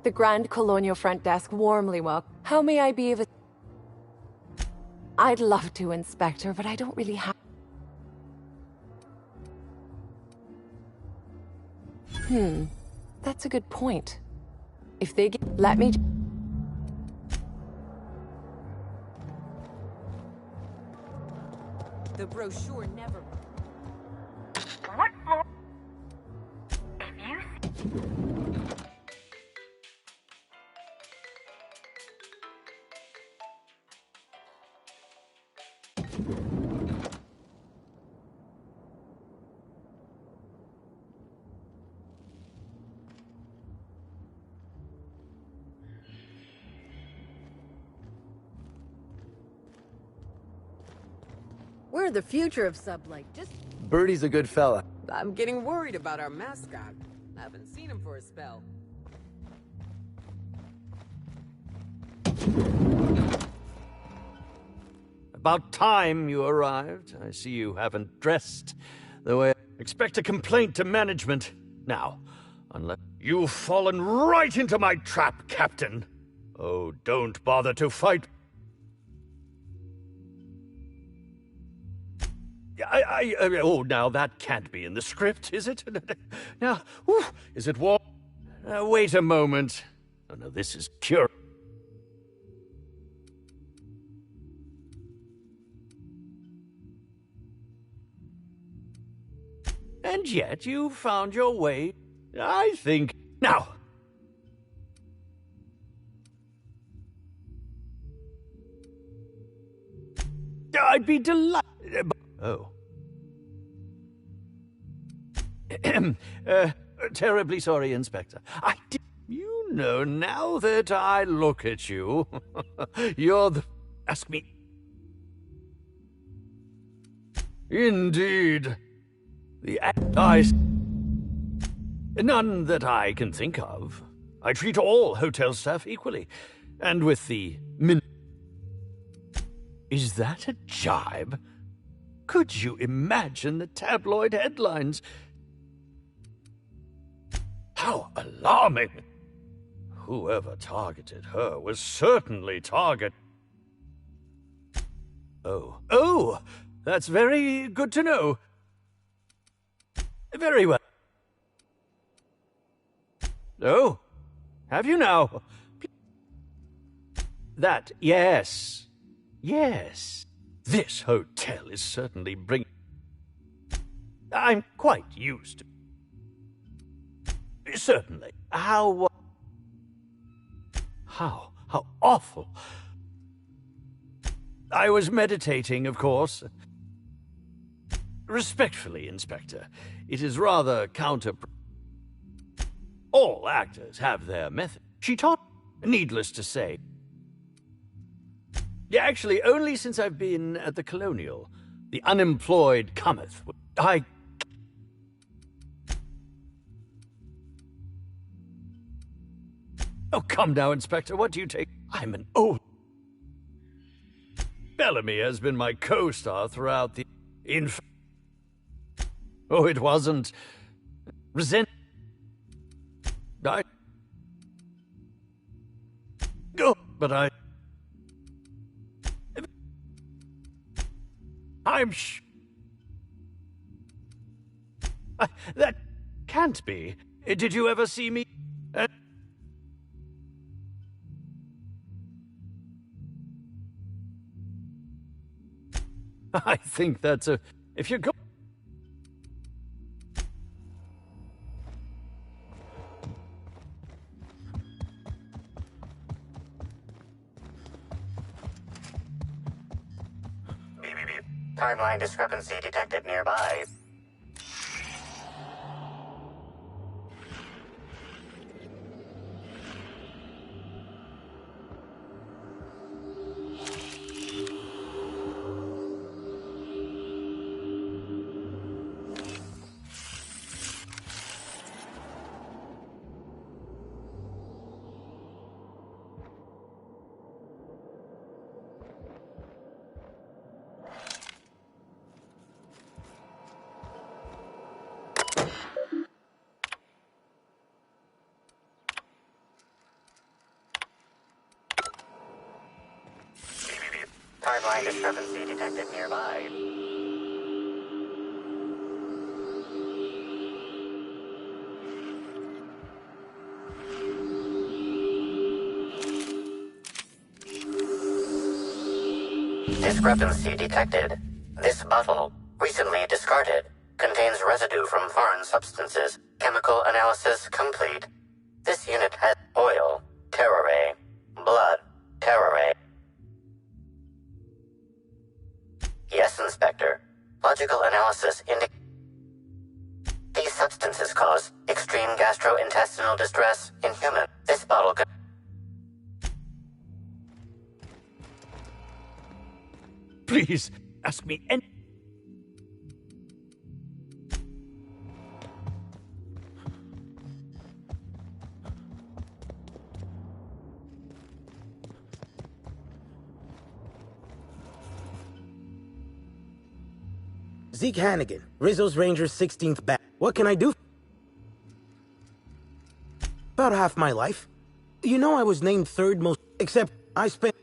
V: The Grand Colonial Front Desk warmly welcome. How may I be of... I'd love to, Inspector, but I don't really have... That's a good point. If they let me... The brochure never...
K: What floor? If you...
R: We're the future of Sublight. Just...
G: Birdie's a good fella.
R: I'm getting worried about our mascot. I haven't seen him for a spell.
H: About time you arrived. I see you haven't dressed the way I expect a complaint to management. Now, unless you've fallen right into my trap, Captain. Oh, don't bother to fight. Oh, now that can't be in the script, is it? Now, is it war? Wait a moment. Oh, no, this is curious. And yet you found your way, I think. Now, I'd be delighted. Oh. Terribly sorry, Inspector. You know, now that I look at you, you're the... Ask me. Indeed. The none that I can think of. I treat all hotel staff equally. And with the Is that a jibe? Could you imagine the tabloid headlines? How alarming! Whoever targeted her was certainly Oh, that's very good to know. Very well. Oh, have you now? That, yes. Yes. This hotel is certainly bringing... I'm quite used to... Certainly. How awful. I was meditating, of course. Respectfully, Inspector, it is rather All actors have their method. She taught, needless to say. Yeah, actually, only since I've been at the Colonial. The unemployed cometh. Oh, come now, Inspector, what do you take? I'm an old... Bellamy has been my co-star throughout the... Oh, it wasn't... But I'm that can't be. Did you ever see me? I think that's a... If you go...
E: Timeline discrepancy detected nearby. Timeline discrepancy detected nearby. Discrepancy detected. This bottle, recently discarded, contains residue from foreign substances. Chemical analysis complete. This unit has oil, terroray, blood, terroray. Yes, Inspector. Logical analysis indicates these substances cause extreme gastrointestinal distress in humans. This bottle could...
H: Please, ask me any...
G: Zeke Hannigan, Rizzo's Rangers 16th bat. What can I do? About half my life. You know I was named third most, except I spent...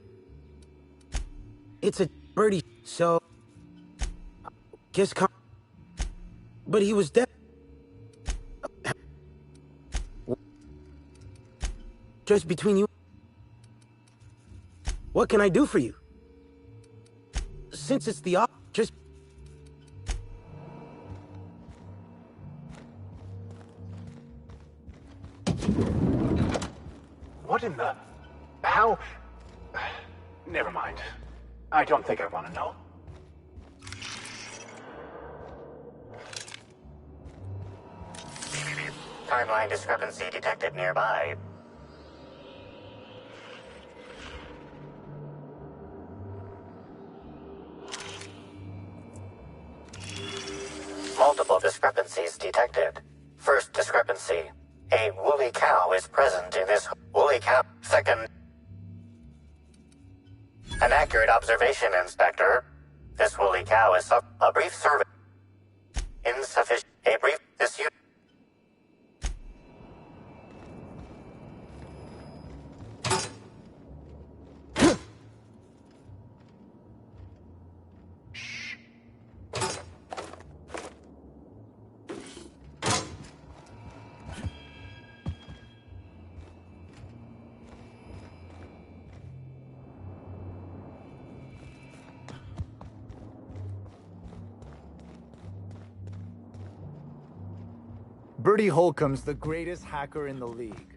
G: It's a birdie, so... Guess but he was dead. Just between you... What can I do for you? Since it's the just...
L: What in the... How... Never mind. I don't think I want to know.
E: Timeline discrepancy detected nearby. Multiple discrepancies detected. First discrepancy. A woolly cow is present in this woolly cow. Second. An accurate observation, Inspector. This woolly cow is a brief survey. Insufficient. A brief. This unit.
Q: Bertie Holcomb's the greatest hacker in the league.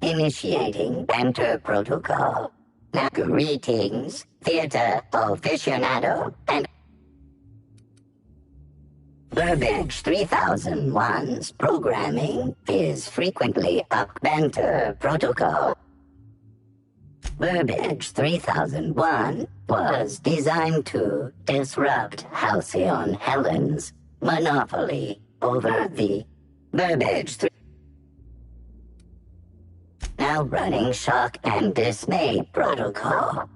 C: Initiating Banter Protocol. Now greetings, theater aficionado and Burbage 3001's programming is frequently up Banter Protocol. Burbage 3001 was designed to disrupt Halcyon Helen's monopoly over the Burbage 3. Now running Shock and Dismay Protocol.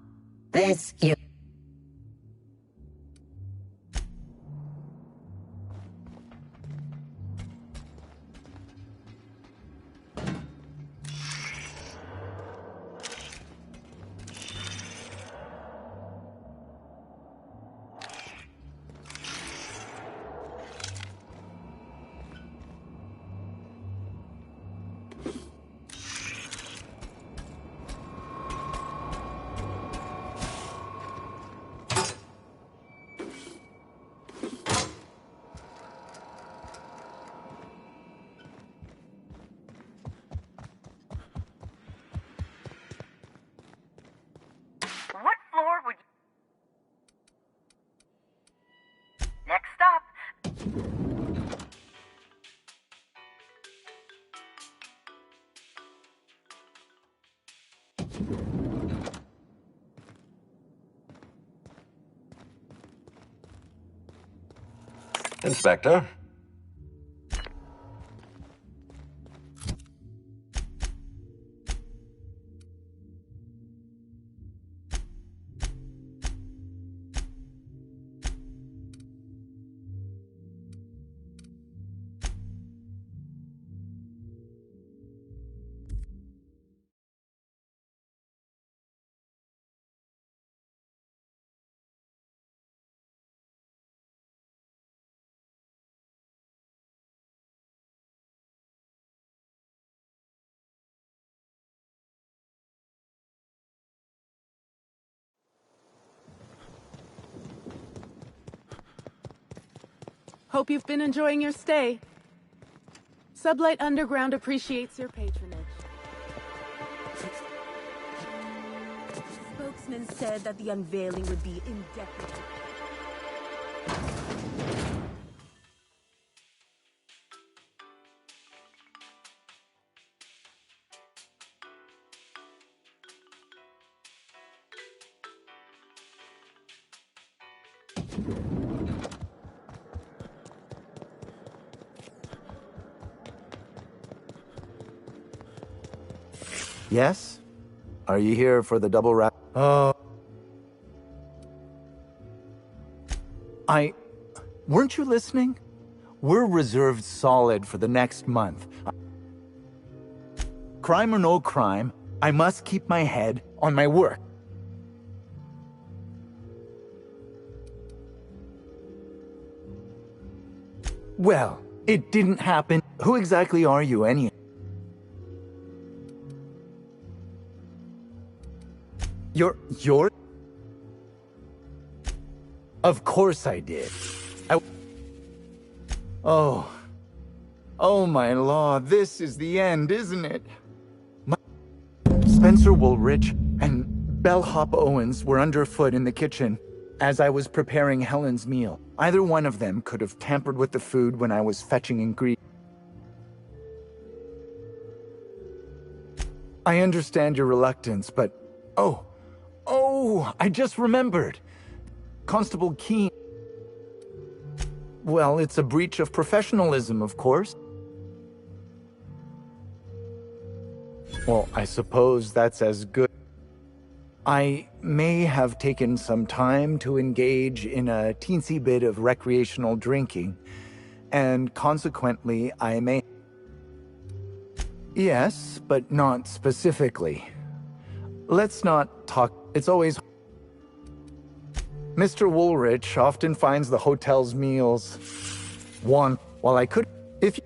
C: This you...
K: What floor would you... Next stop.
O: Inspector?
B: Hope you've been enjoying your stay. Sublight Underground appreciates your patronage.
M: Spokesman said that the unveiling would be indefinite.
F: Yes? Are you here for the double wrap? Weren't you listening? We're reserved solid for the next month. Crime or no crime, I must keep my head on my work. Well, it didn't happen. Who exactly are you, anyway? You're... Of course I did. Oh my law, this is the end, isn't it? Spencer Woolrich and Bellhop Owens were underfoot in the kitchen as I was preparing Helen's meal. Either one of them could have tampered with the food when I was fetching ingredients. I understand your reluctance, but... Oh, I just remembered. Constable Keene. Well, it's a breach of professionalism, of course. Well, I suppose that's as good. I may have taken some time to engage in a teensy bit of recreational drinking, and consequently, I may... Yes, but not specifically. Let's not talk... It's always... Mr. Woolrich often finds the hotel's meals... While I could... If you...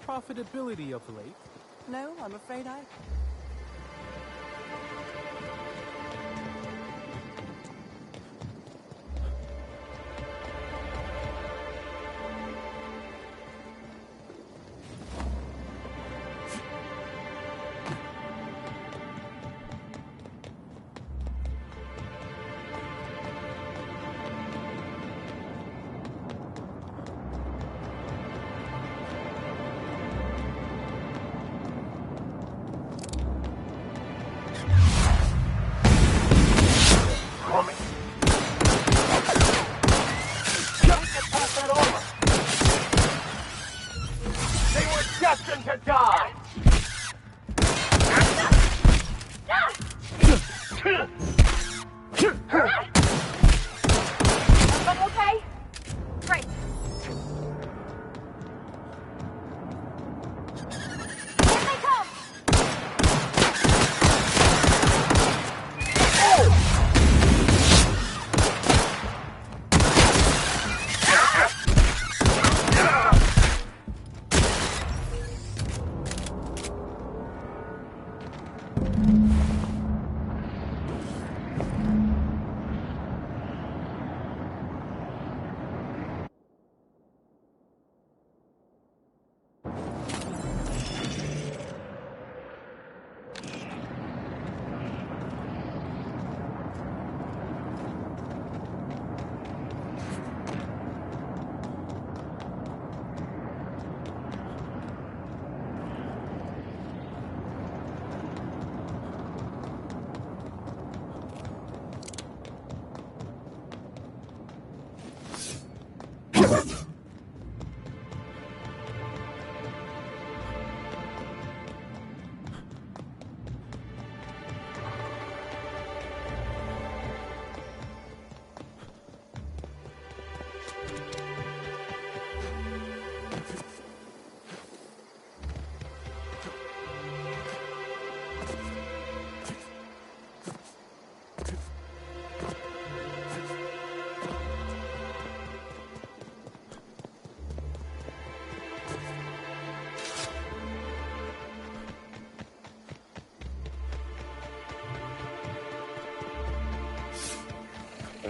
J: Profitability of late?
M: No, I'm afraid I...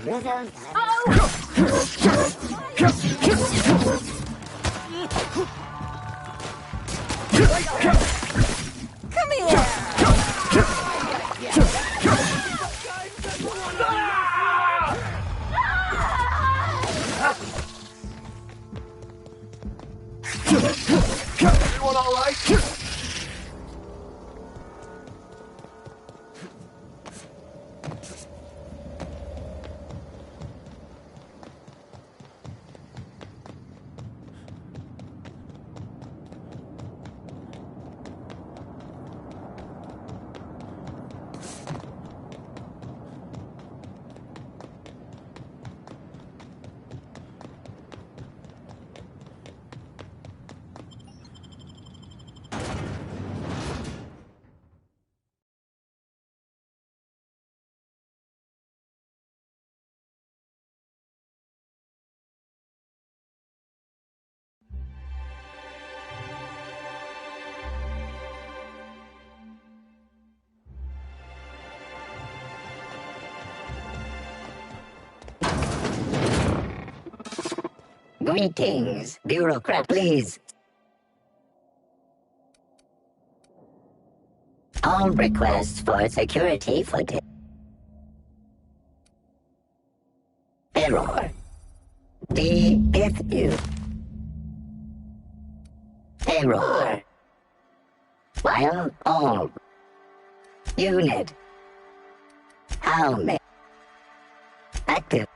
C: Rizzo's...
V: Come here!
D: Everyone all right?
C: Greetings, bureaucrat, please. All requests for security footage. Error. DFU. Error. While all. Unit. How many? Active.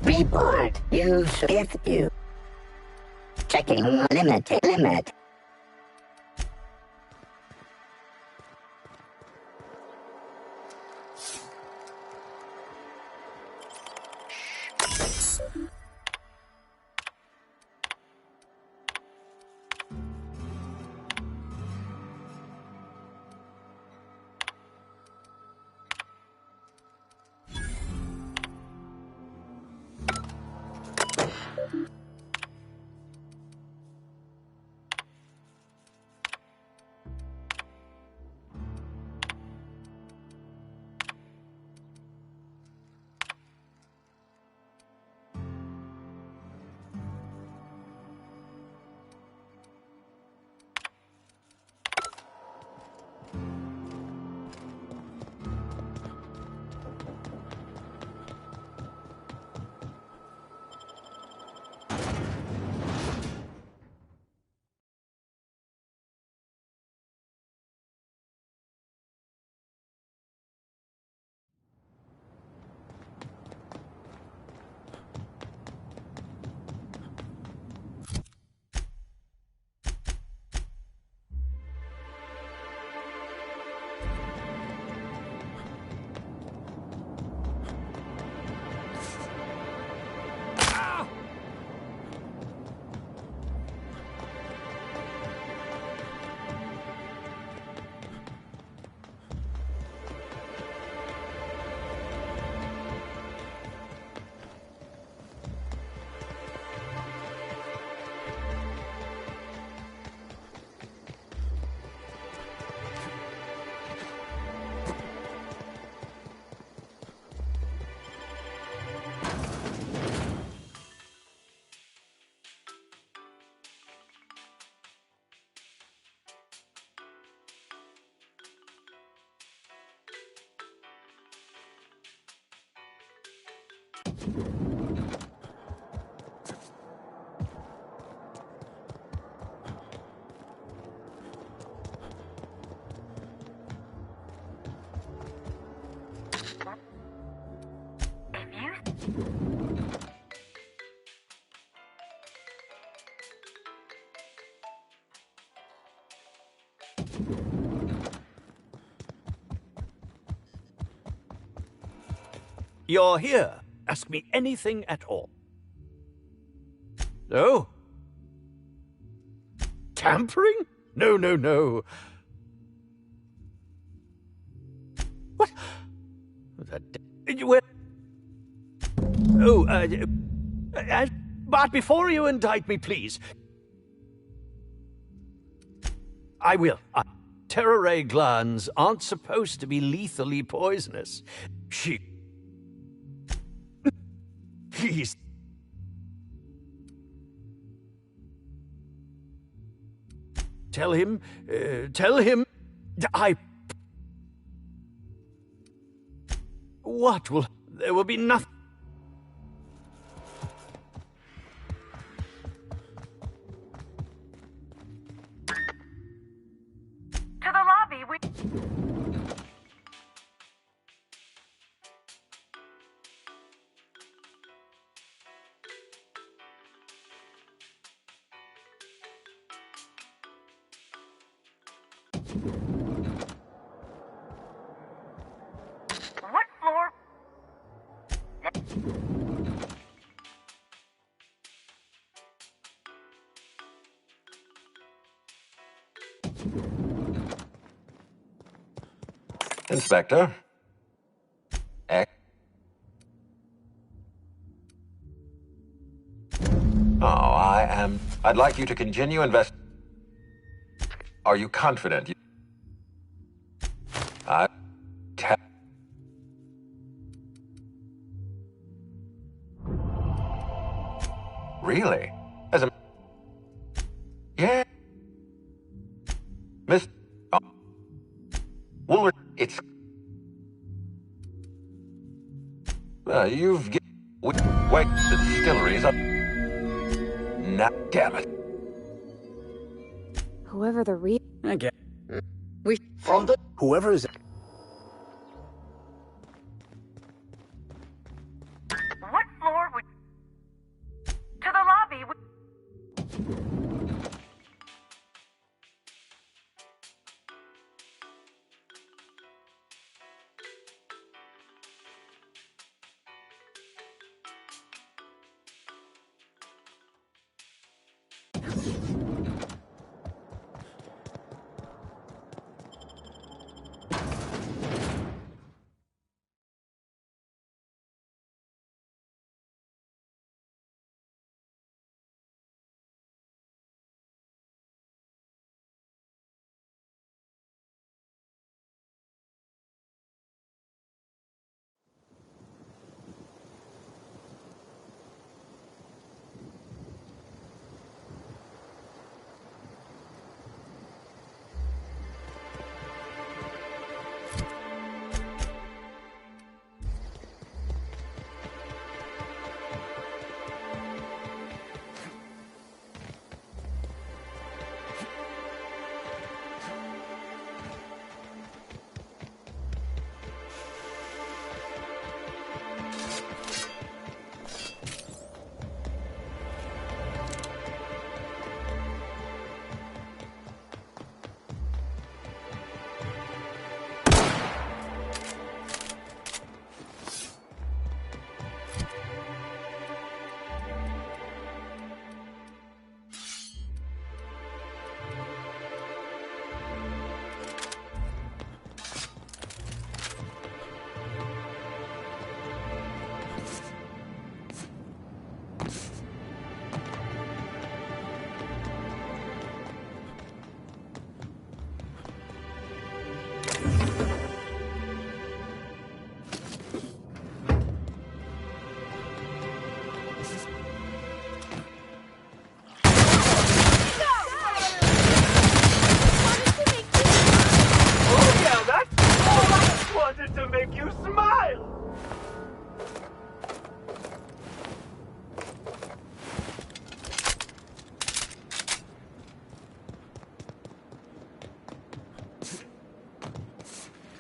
C: Report. Use if you. Checking limit.
H: You're here. Ask me anything at all. No? Tampering? No, no, no. What? Where? Oh, but before you indict me, please. I will. Terra ray glands aren't supposed to be lethally poisonous. Please. Tell him, What will... There will be nothing...
K: To the lobby, we... What floor?
O: Inspector. I'd like you to continue Are you confident? Really? As a... Yeah. Miss... Woolworth, it's... you've... Wait, the distilleries are... Nah, damn it.
I: Whoever the real...
G: Okay.
I: We...
G: From the... Whoever is...
K: What floor would... To the lobby, we...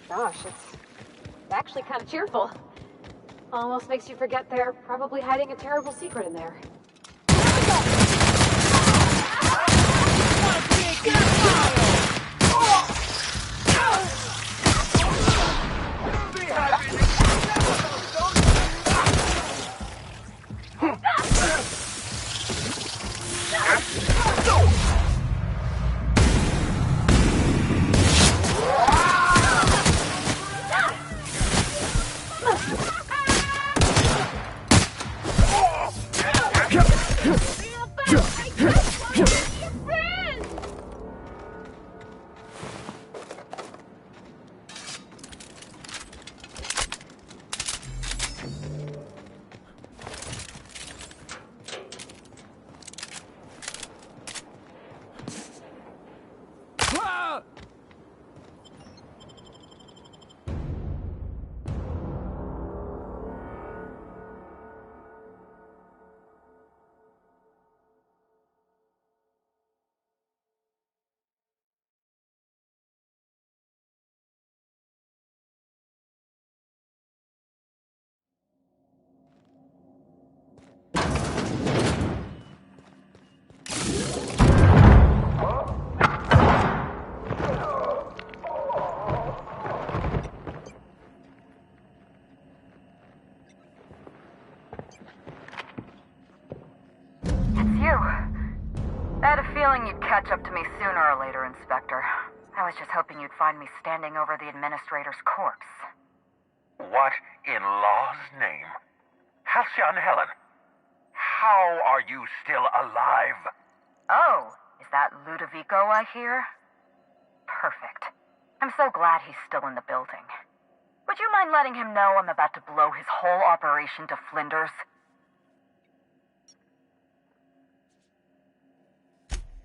I: Gosh, it's actually kind of cheerful. Almost makes you forget they're probably hiding a terrible secret in there.
K: feeling you'd catch up to me sooner or later, Inspector. I was just hoping you'd find me standing over the administrator's corpse.
P: What in law's name? Halcyon Helen, how are you still alive?
K: Oh, is that Ludovico I hear? Perfect. I'm so glad he's still in the building. Would you mind letting him know I'm about to blow his whole operation to flinders?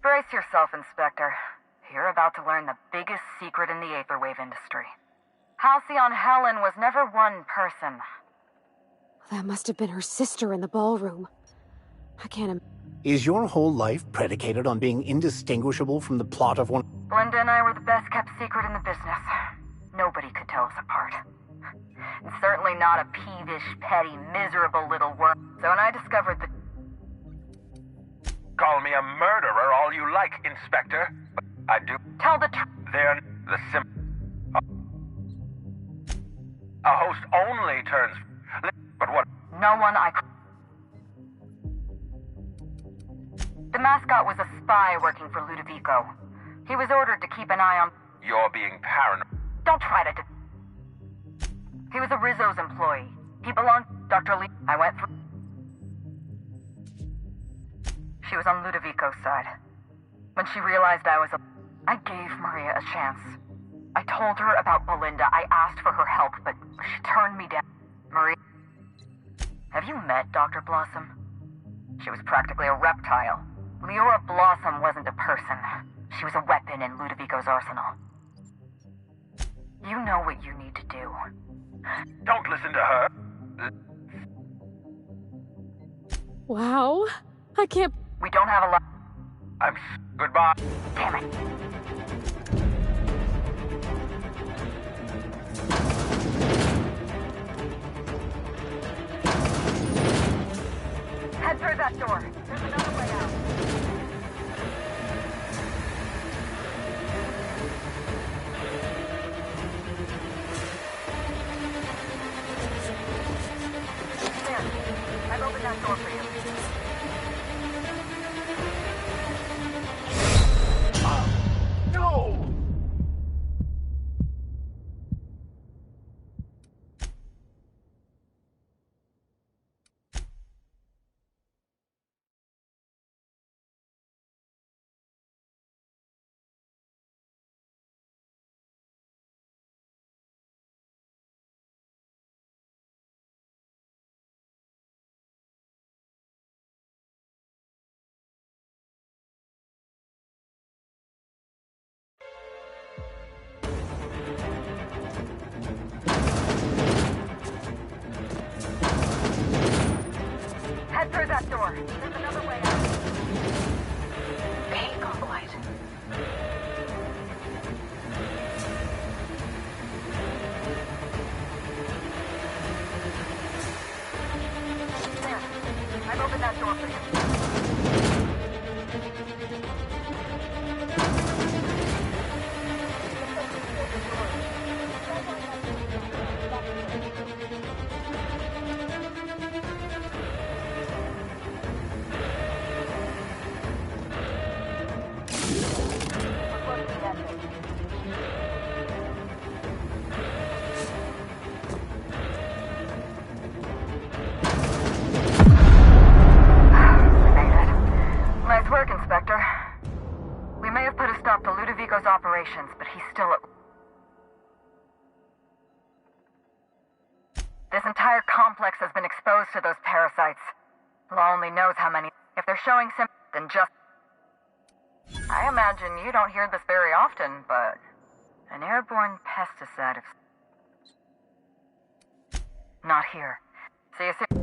K: Brace yourself, Inspector. You're about to learn the biggest secret in the Aetherwave industry. Halcyon Helen was never one person.
I: That must have been her sister in the ballroom. I can't
L: Is your whole life predicated on being indistinguishable from the plot of one?
K: Linda and I were the best kept secret in the business. Nobody could tell us apart. And certainly not a peevish, petty, miserable little worm. So when I discovered the...
P: Call me a murderer all you like, Inspector. But I do...
K: Tell the truth.
P: They're the A host only turns... But what...
K: No one I... The mascot was a spy working for Ludovico. He was ordered to keep an eye on...
P: You're being paranoid.
K: Don't try to... He was a Rizzo's employee. He belonged to Dr. Lee. I went through... She was on Ludovico's side. When she realized I was a... I gave Maria a chance. I told her about Belinda. I asked for her help, but she turned me down. Maria... Have you met Dr. Blossom? She was practically a reptile. Leora Blossom wasn't a person. She was a weapon in Ludovico's arsenal. You know what you need to do.
P: Don't listen to her.
I: Wow. I can't...
K: We don't have a lot...
P: Goodbye.
K: Damn it. Head through that door. There's another way out. There. I've opened that door for you.
P: No!
K: Head through that door. There's another way out. Hey, Gogglite. There. I've opened that door for you. Nice work, Inspector. We may have put a stop to Ludovico's operations, but he's still at... This entire complex has been exposed to those parasites. Law only knows how many. If they're showing symptoms, then just... I imagine you don't hear this very often, but... An airborne pesticide of... Not here. See you soon.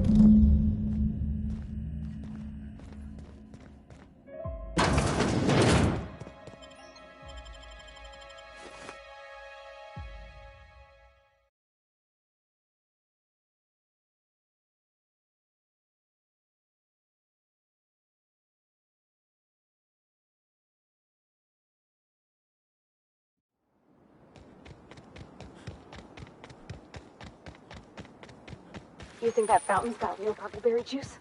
I: You think that fountain's got real purple berry juice?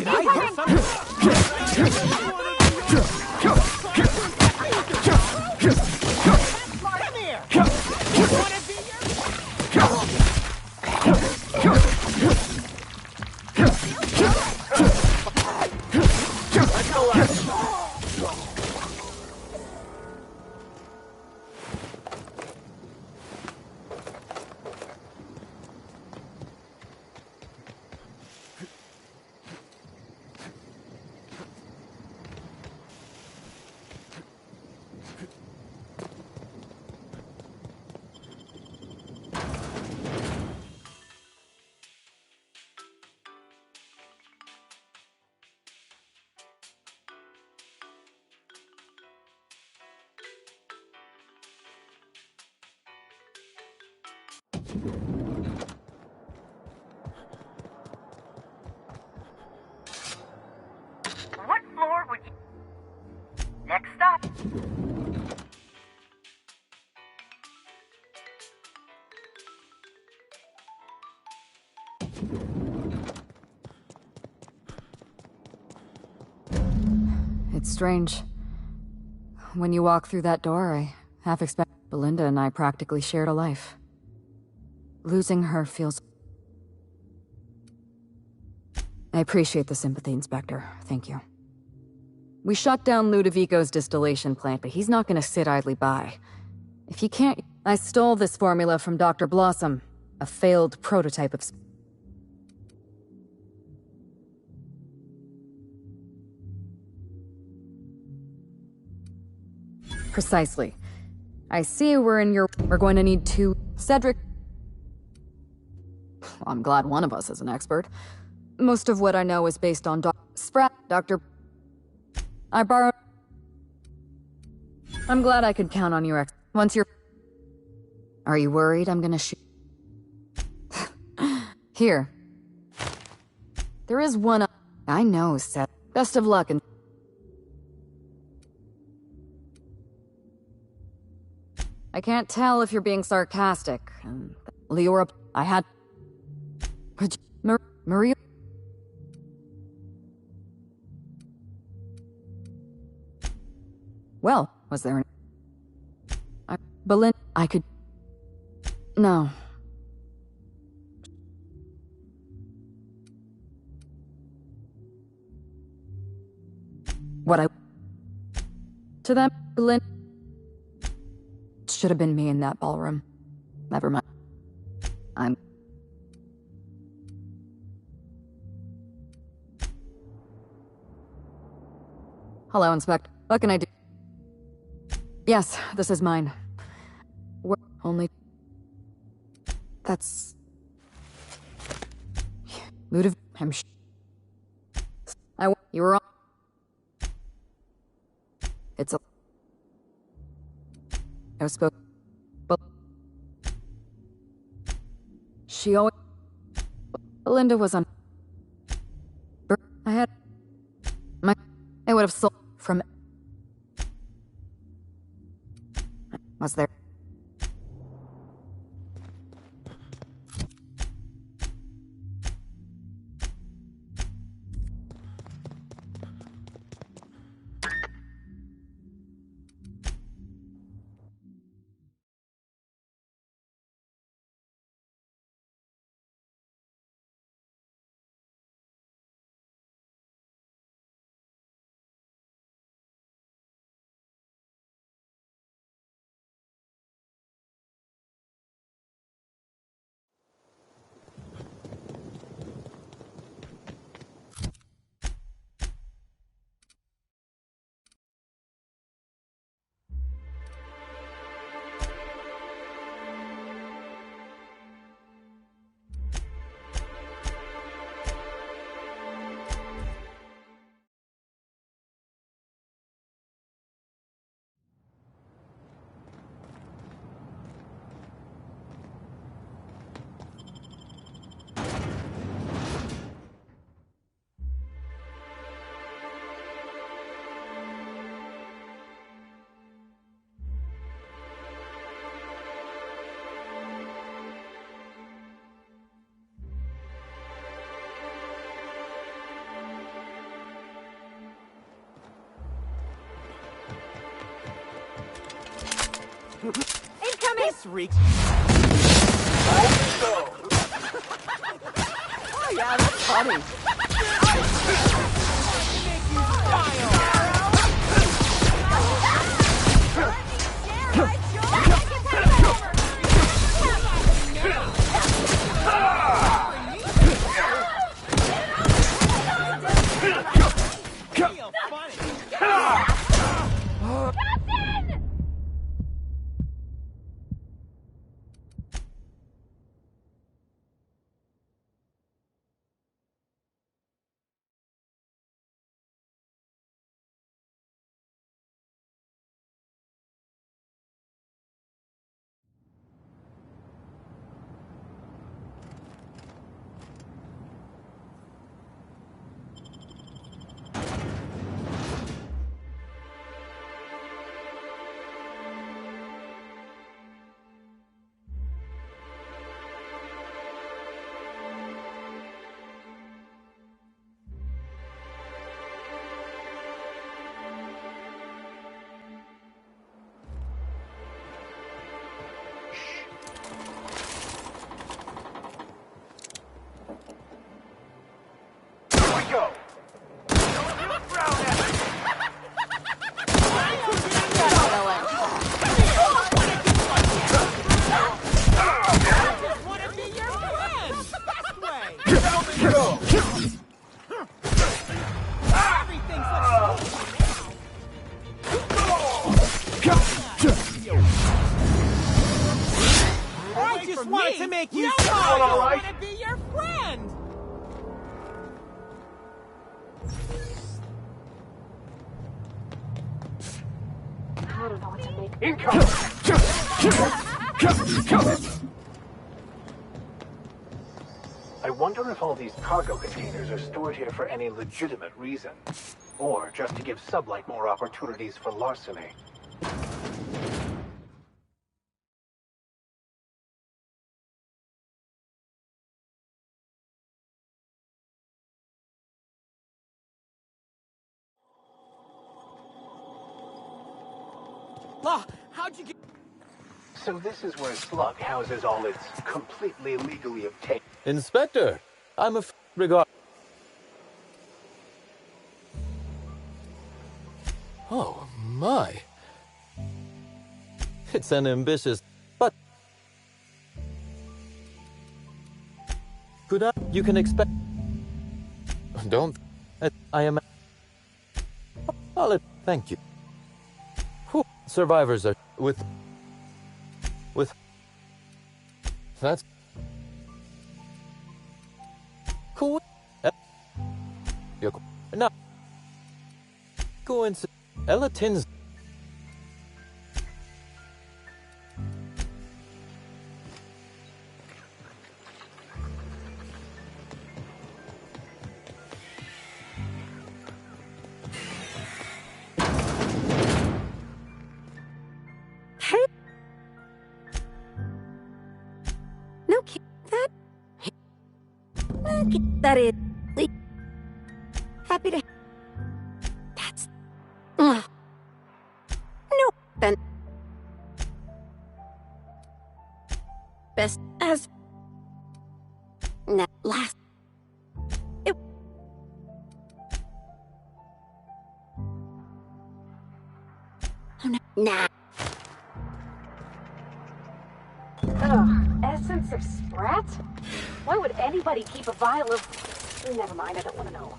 J: Did I hear something? Come here! You wanna be
K: What floor would you... Next stop.
N: It's strange. When you walk through that door, I half expect Belinda and I practically shared a life. Losing her feels... I appreciate the sympathy, Inspector. Thank you. We shut down Ludovico's distillation plant, but he's not gonna sit idly by. If he can't... I stole this formula from Dr. Blossom, a failed prototype of... Precisely. I see we're in your... We're going to need two... Cedric... I'm glad one of us is an expert. Most of what I know is based on Dr. I borrowed... I'm glad I could count on your Once you're... Are you worried I'm gonna shoot... Here. There is one... I know, Seth. Best of luck and... I can't tell if you're being sarcastic. Leora... I had... Maria... Well, was there an... Belinda... I could... No. What I... To them, Belinda... Should have been me in that ballroom. Never mind. I'm... Hello, Inspector. What can I do? Yes, this is mine. We're only... That's... Ludovic... I'm You were on... It's a... I was supposed... But... She always... Belinda was on... I had... I would have sold... From... Was there...
J: Incoming! This reeks. Oh yeah, that's funny. Go! I just wanted to make you smile. I want to be your friend.
I: I don't know what to make.
J: Incoming!
L: I wonder if all these cargo containers are stored here for any legitimate reason, or just to give Sublight more opportunities for larceny.
J: How'd you get...
L: So this is where Slug houses all its completely legally obtained...
S: Inspector, I'm a regard... Oh, my. It's an ambitious... But... Could I... You can expect... Don't... I am... Thank you. Whew. Survivors are... With... That's... Cool. You're cool. No. Coincidence. Ella Tins...
T: That is happy to. That's no. Then best as last. It... Oh no! Nah.
I: Ugh, essence of Sprat? Why would anybody keep a vial of... Never mind, I don't want to know.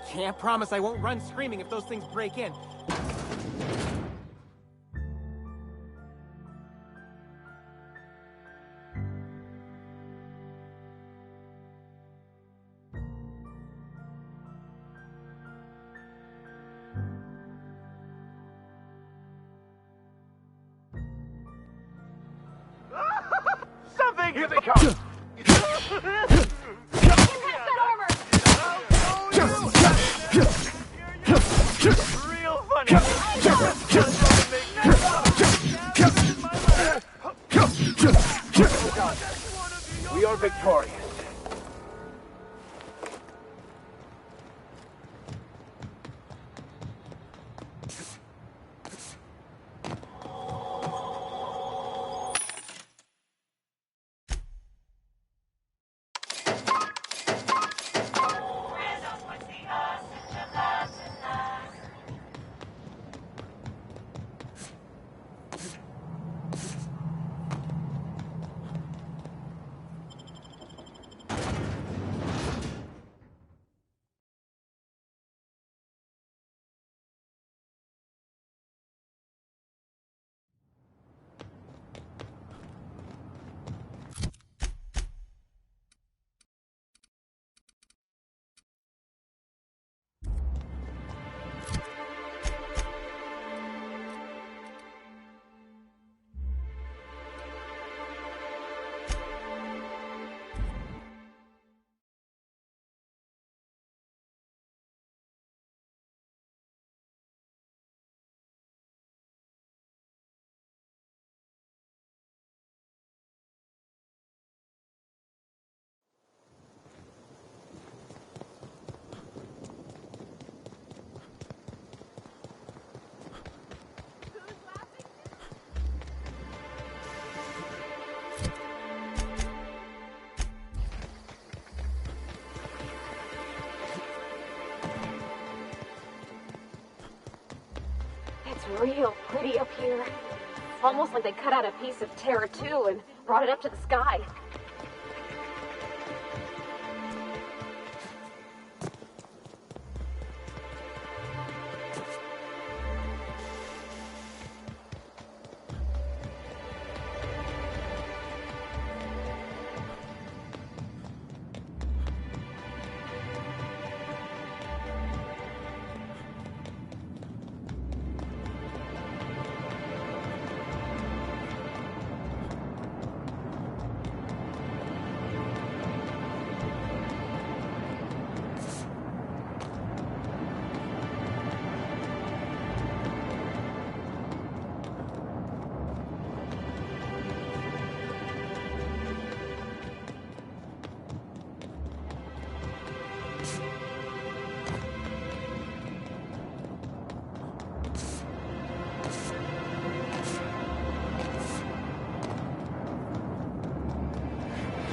J: Can't promise I won't run screaming if those things break in. Something! Here they come! Real funny!
L: We are victorious.
I: real pretty up here. Almost like they cut out a piece of Terra 2 and brought it up to the sky.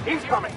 L: Incoming!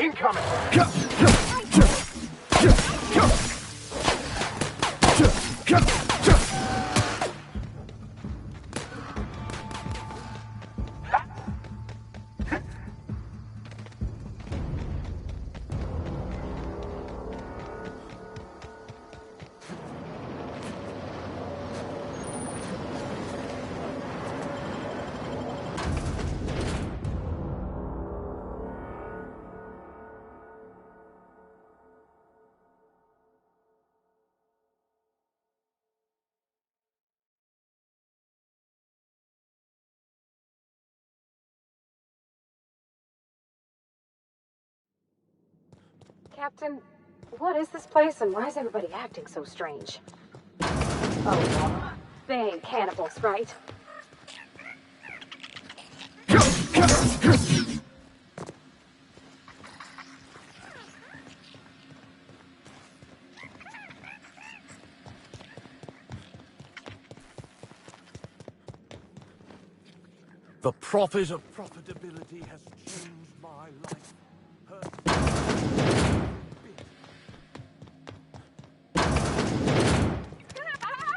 L: Incoming!
I: Captain, what is this place and why is everybody acting so strange? Oh, they ain't cannibals, right?
D: The profit of profitability has changed my life.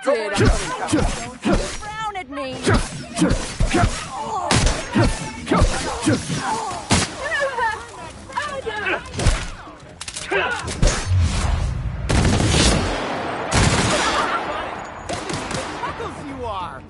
V: Frown at me!
J: Knuckles you are!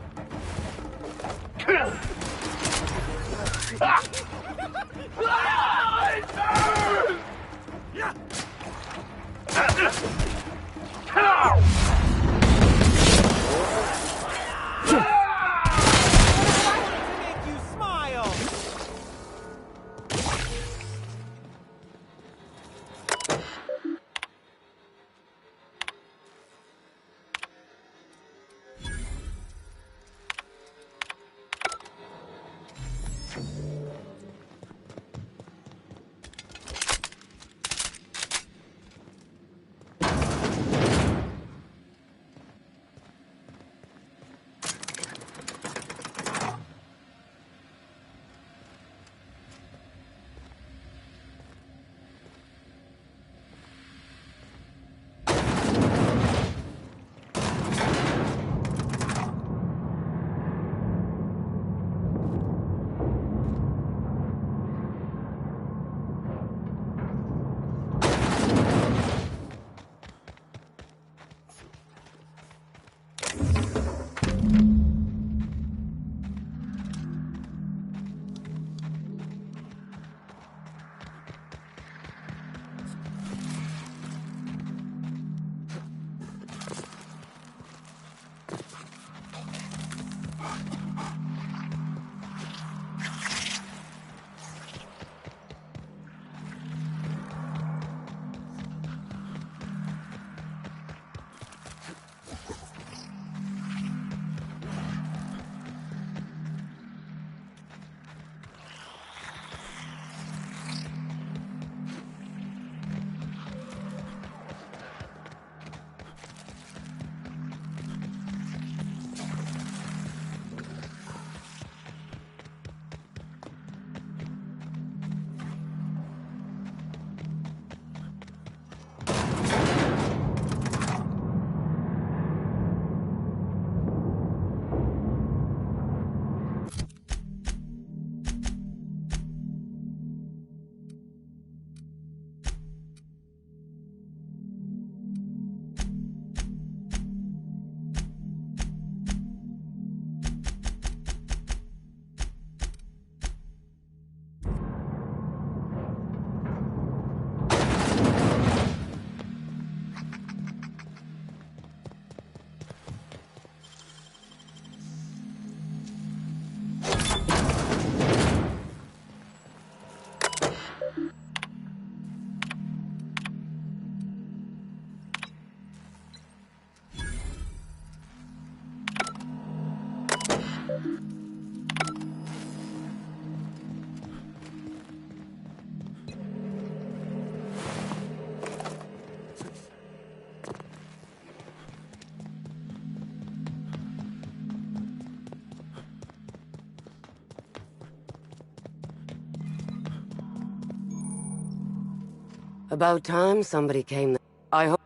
R: About time somebody came. I hope.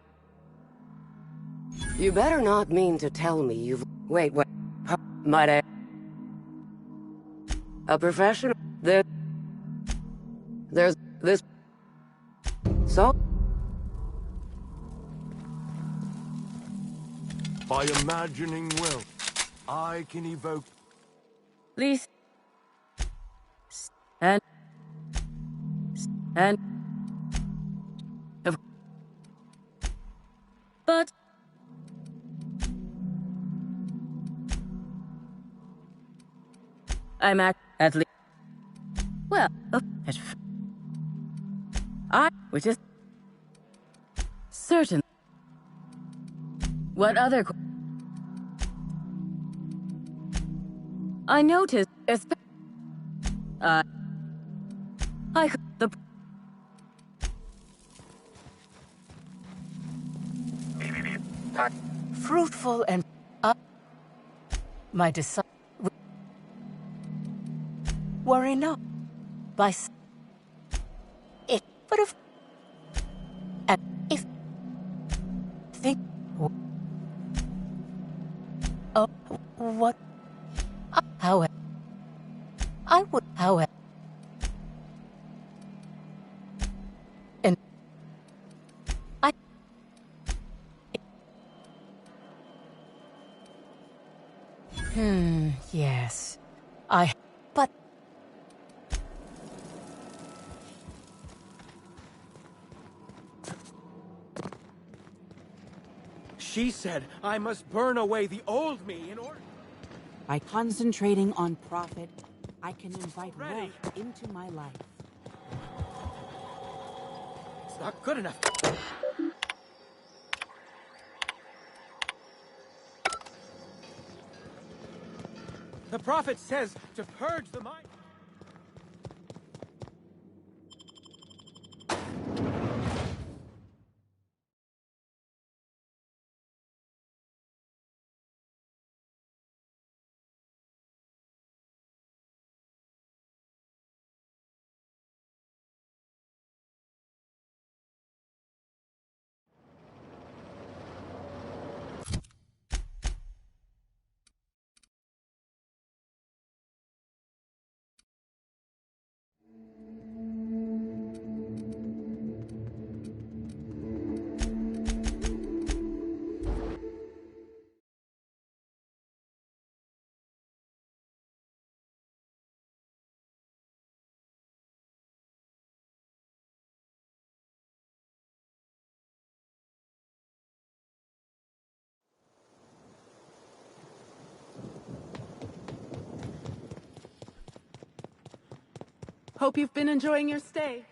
R: You better not mean to tell me you've. Wait. Might I? A professional? There's this. So?
D: By imagining wealth, I can evoke...
N: Please. But... I'm at least... Well, which is... certain. What other... I noticed...
A: Fruitful and... my desire... were enough. By... it would have... and if... think... oh, what... however... I would, however... and... I... yes. But...
J: She said I must burn away the old me in order...
M: By concentrating on profit, I can invite wealth into my life.
J: It's not good enough. The prophet says to purge the mind.
B: Hope you've been enjoying your stay.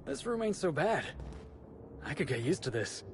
U: This room ain't so bad. I could get used to this.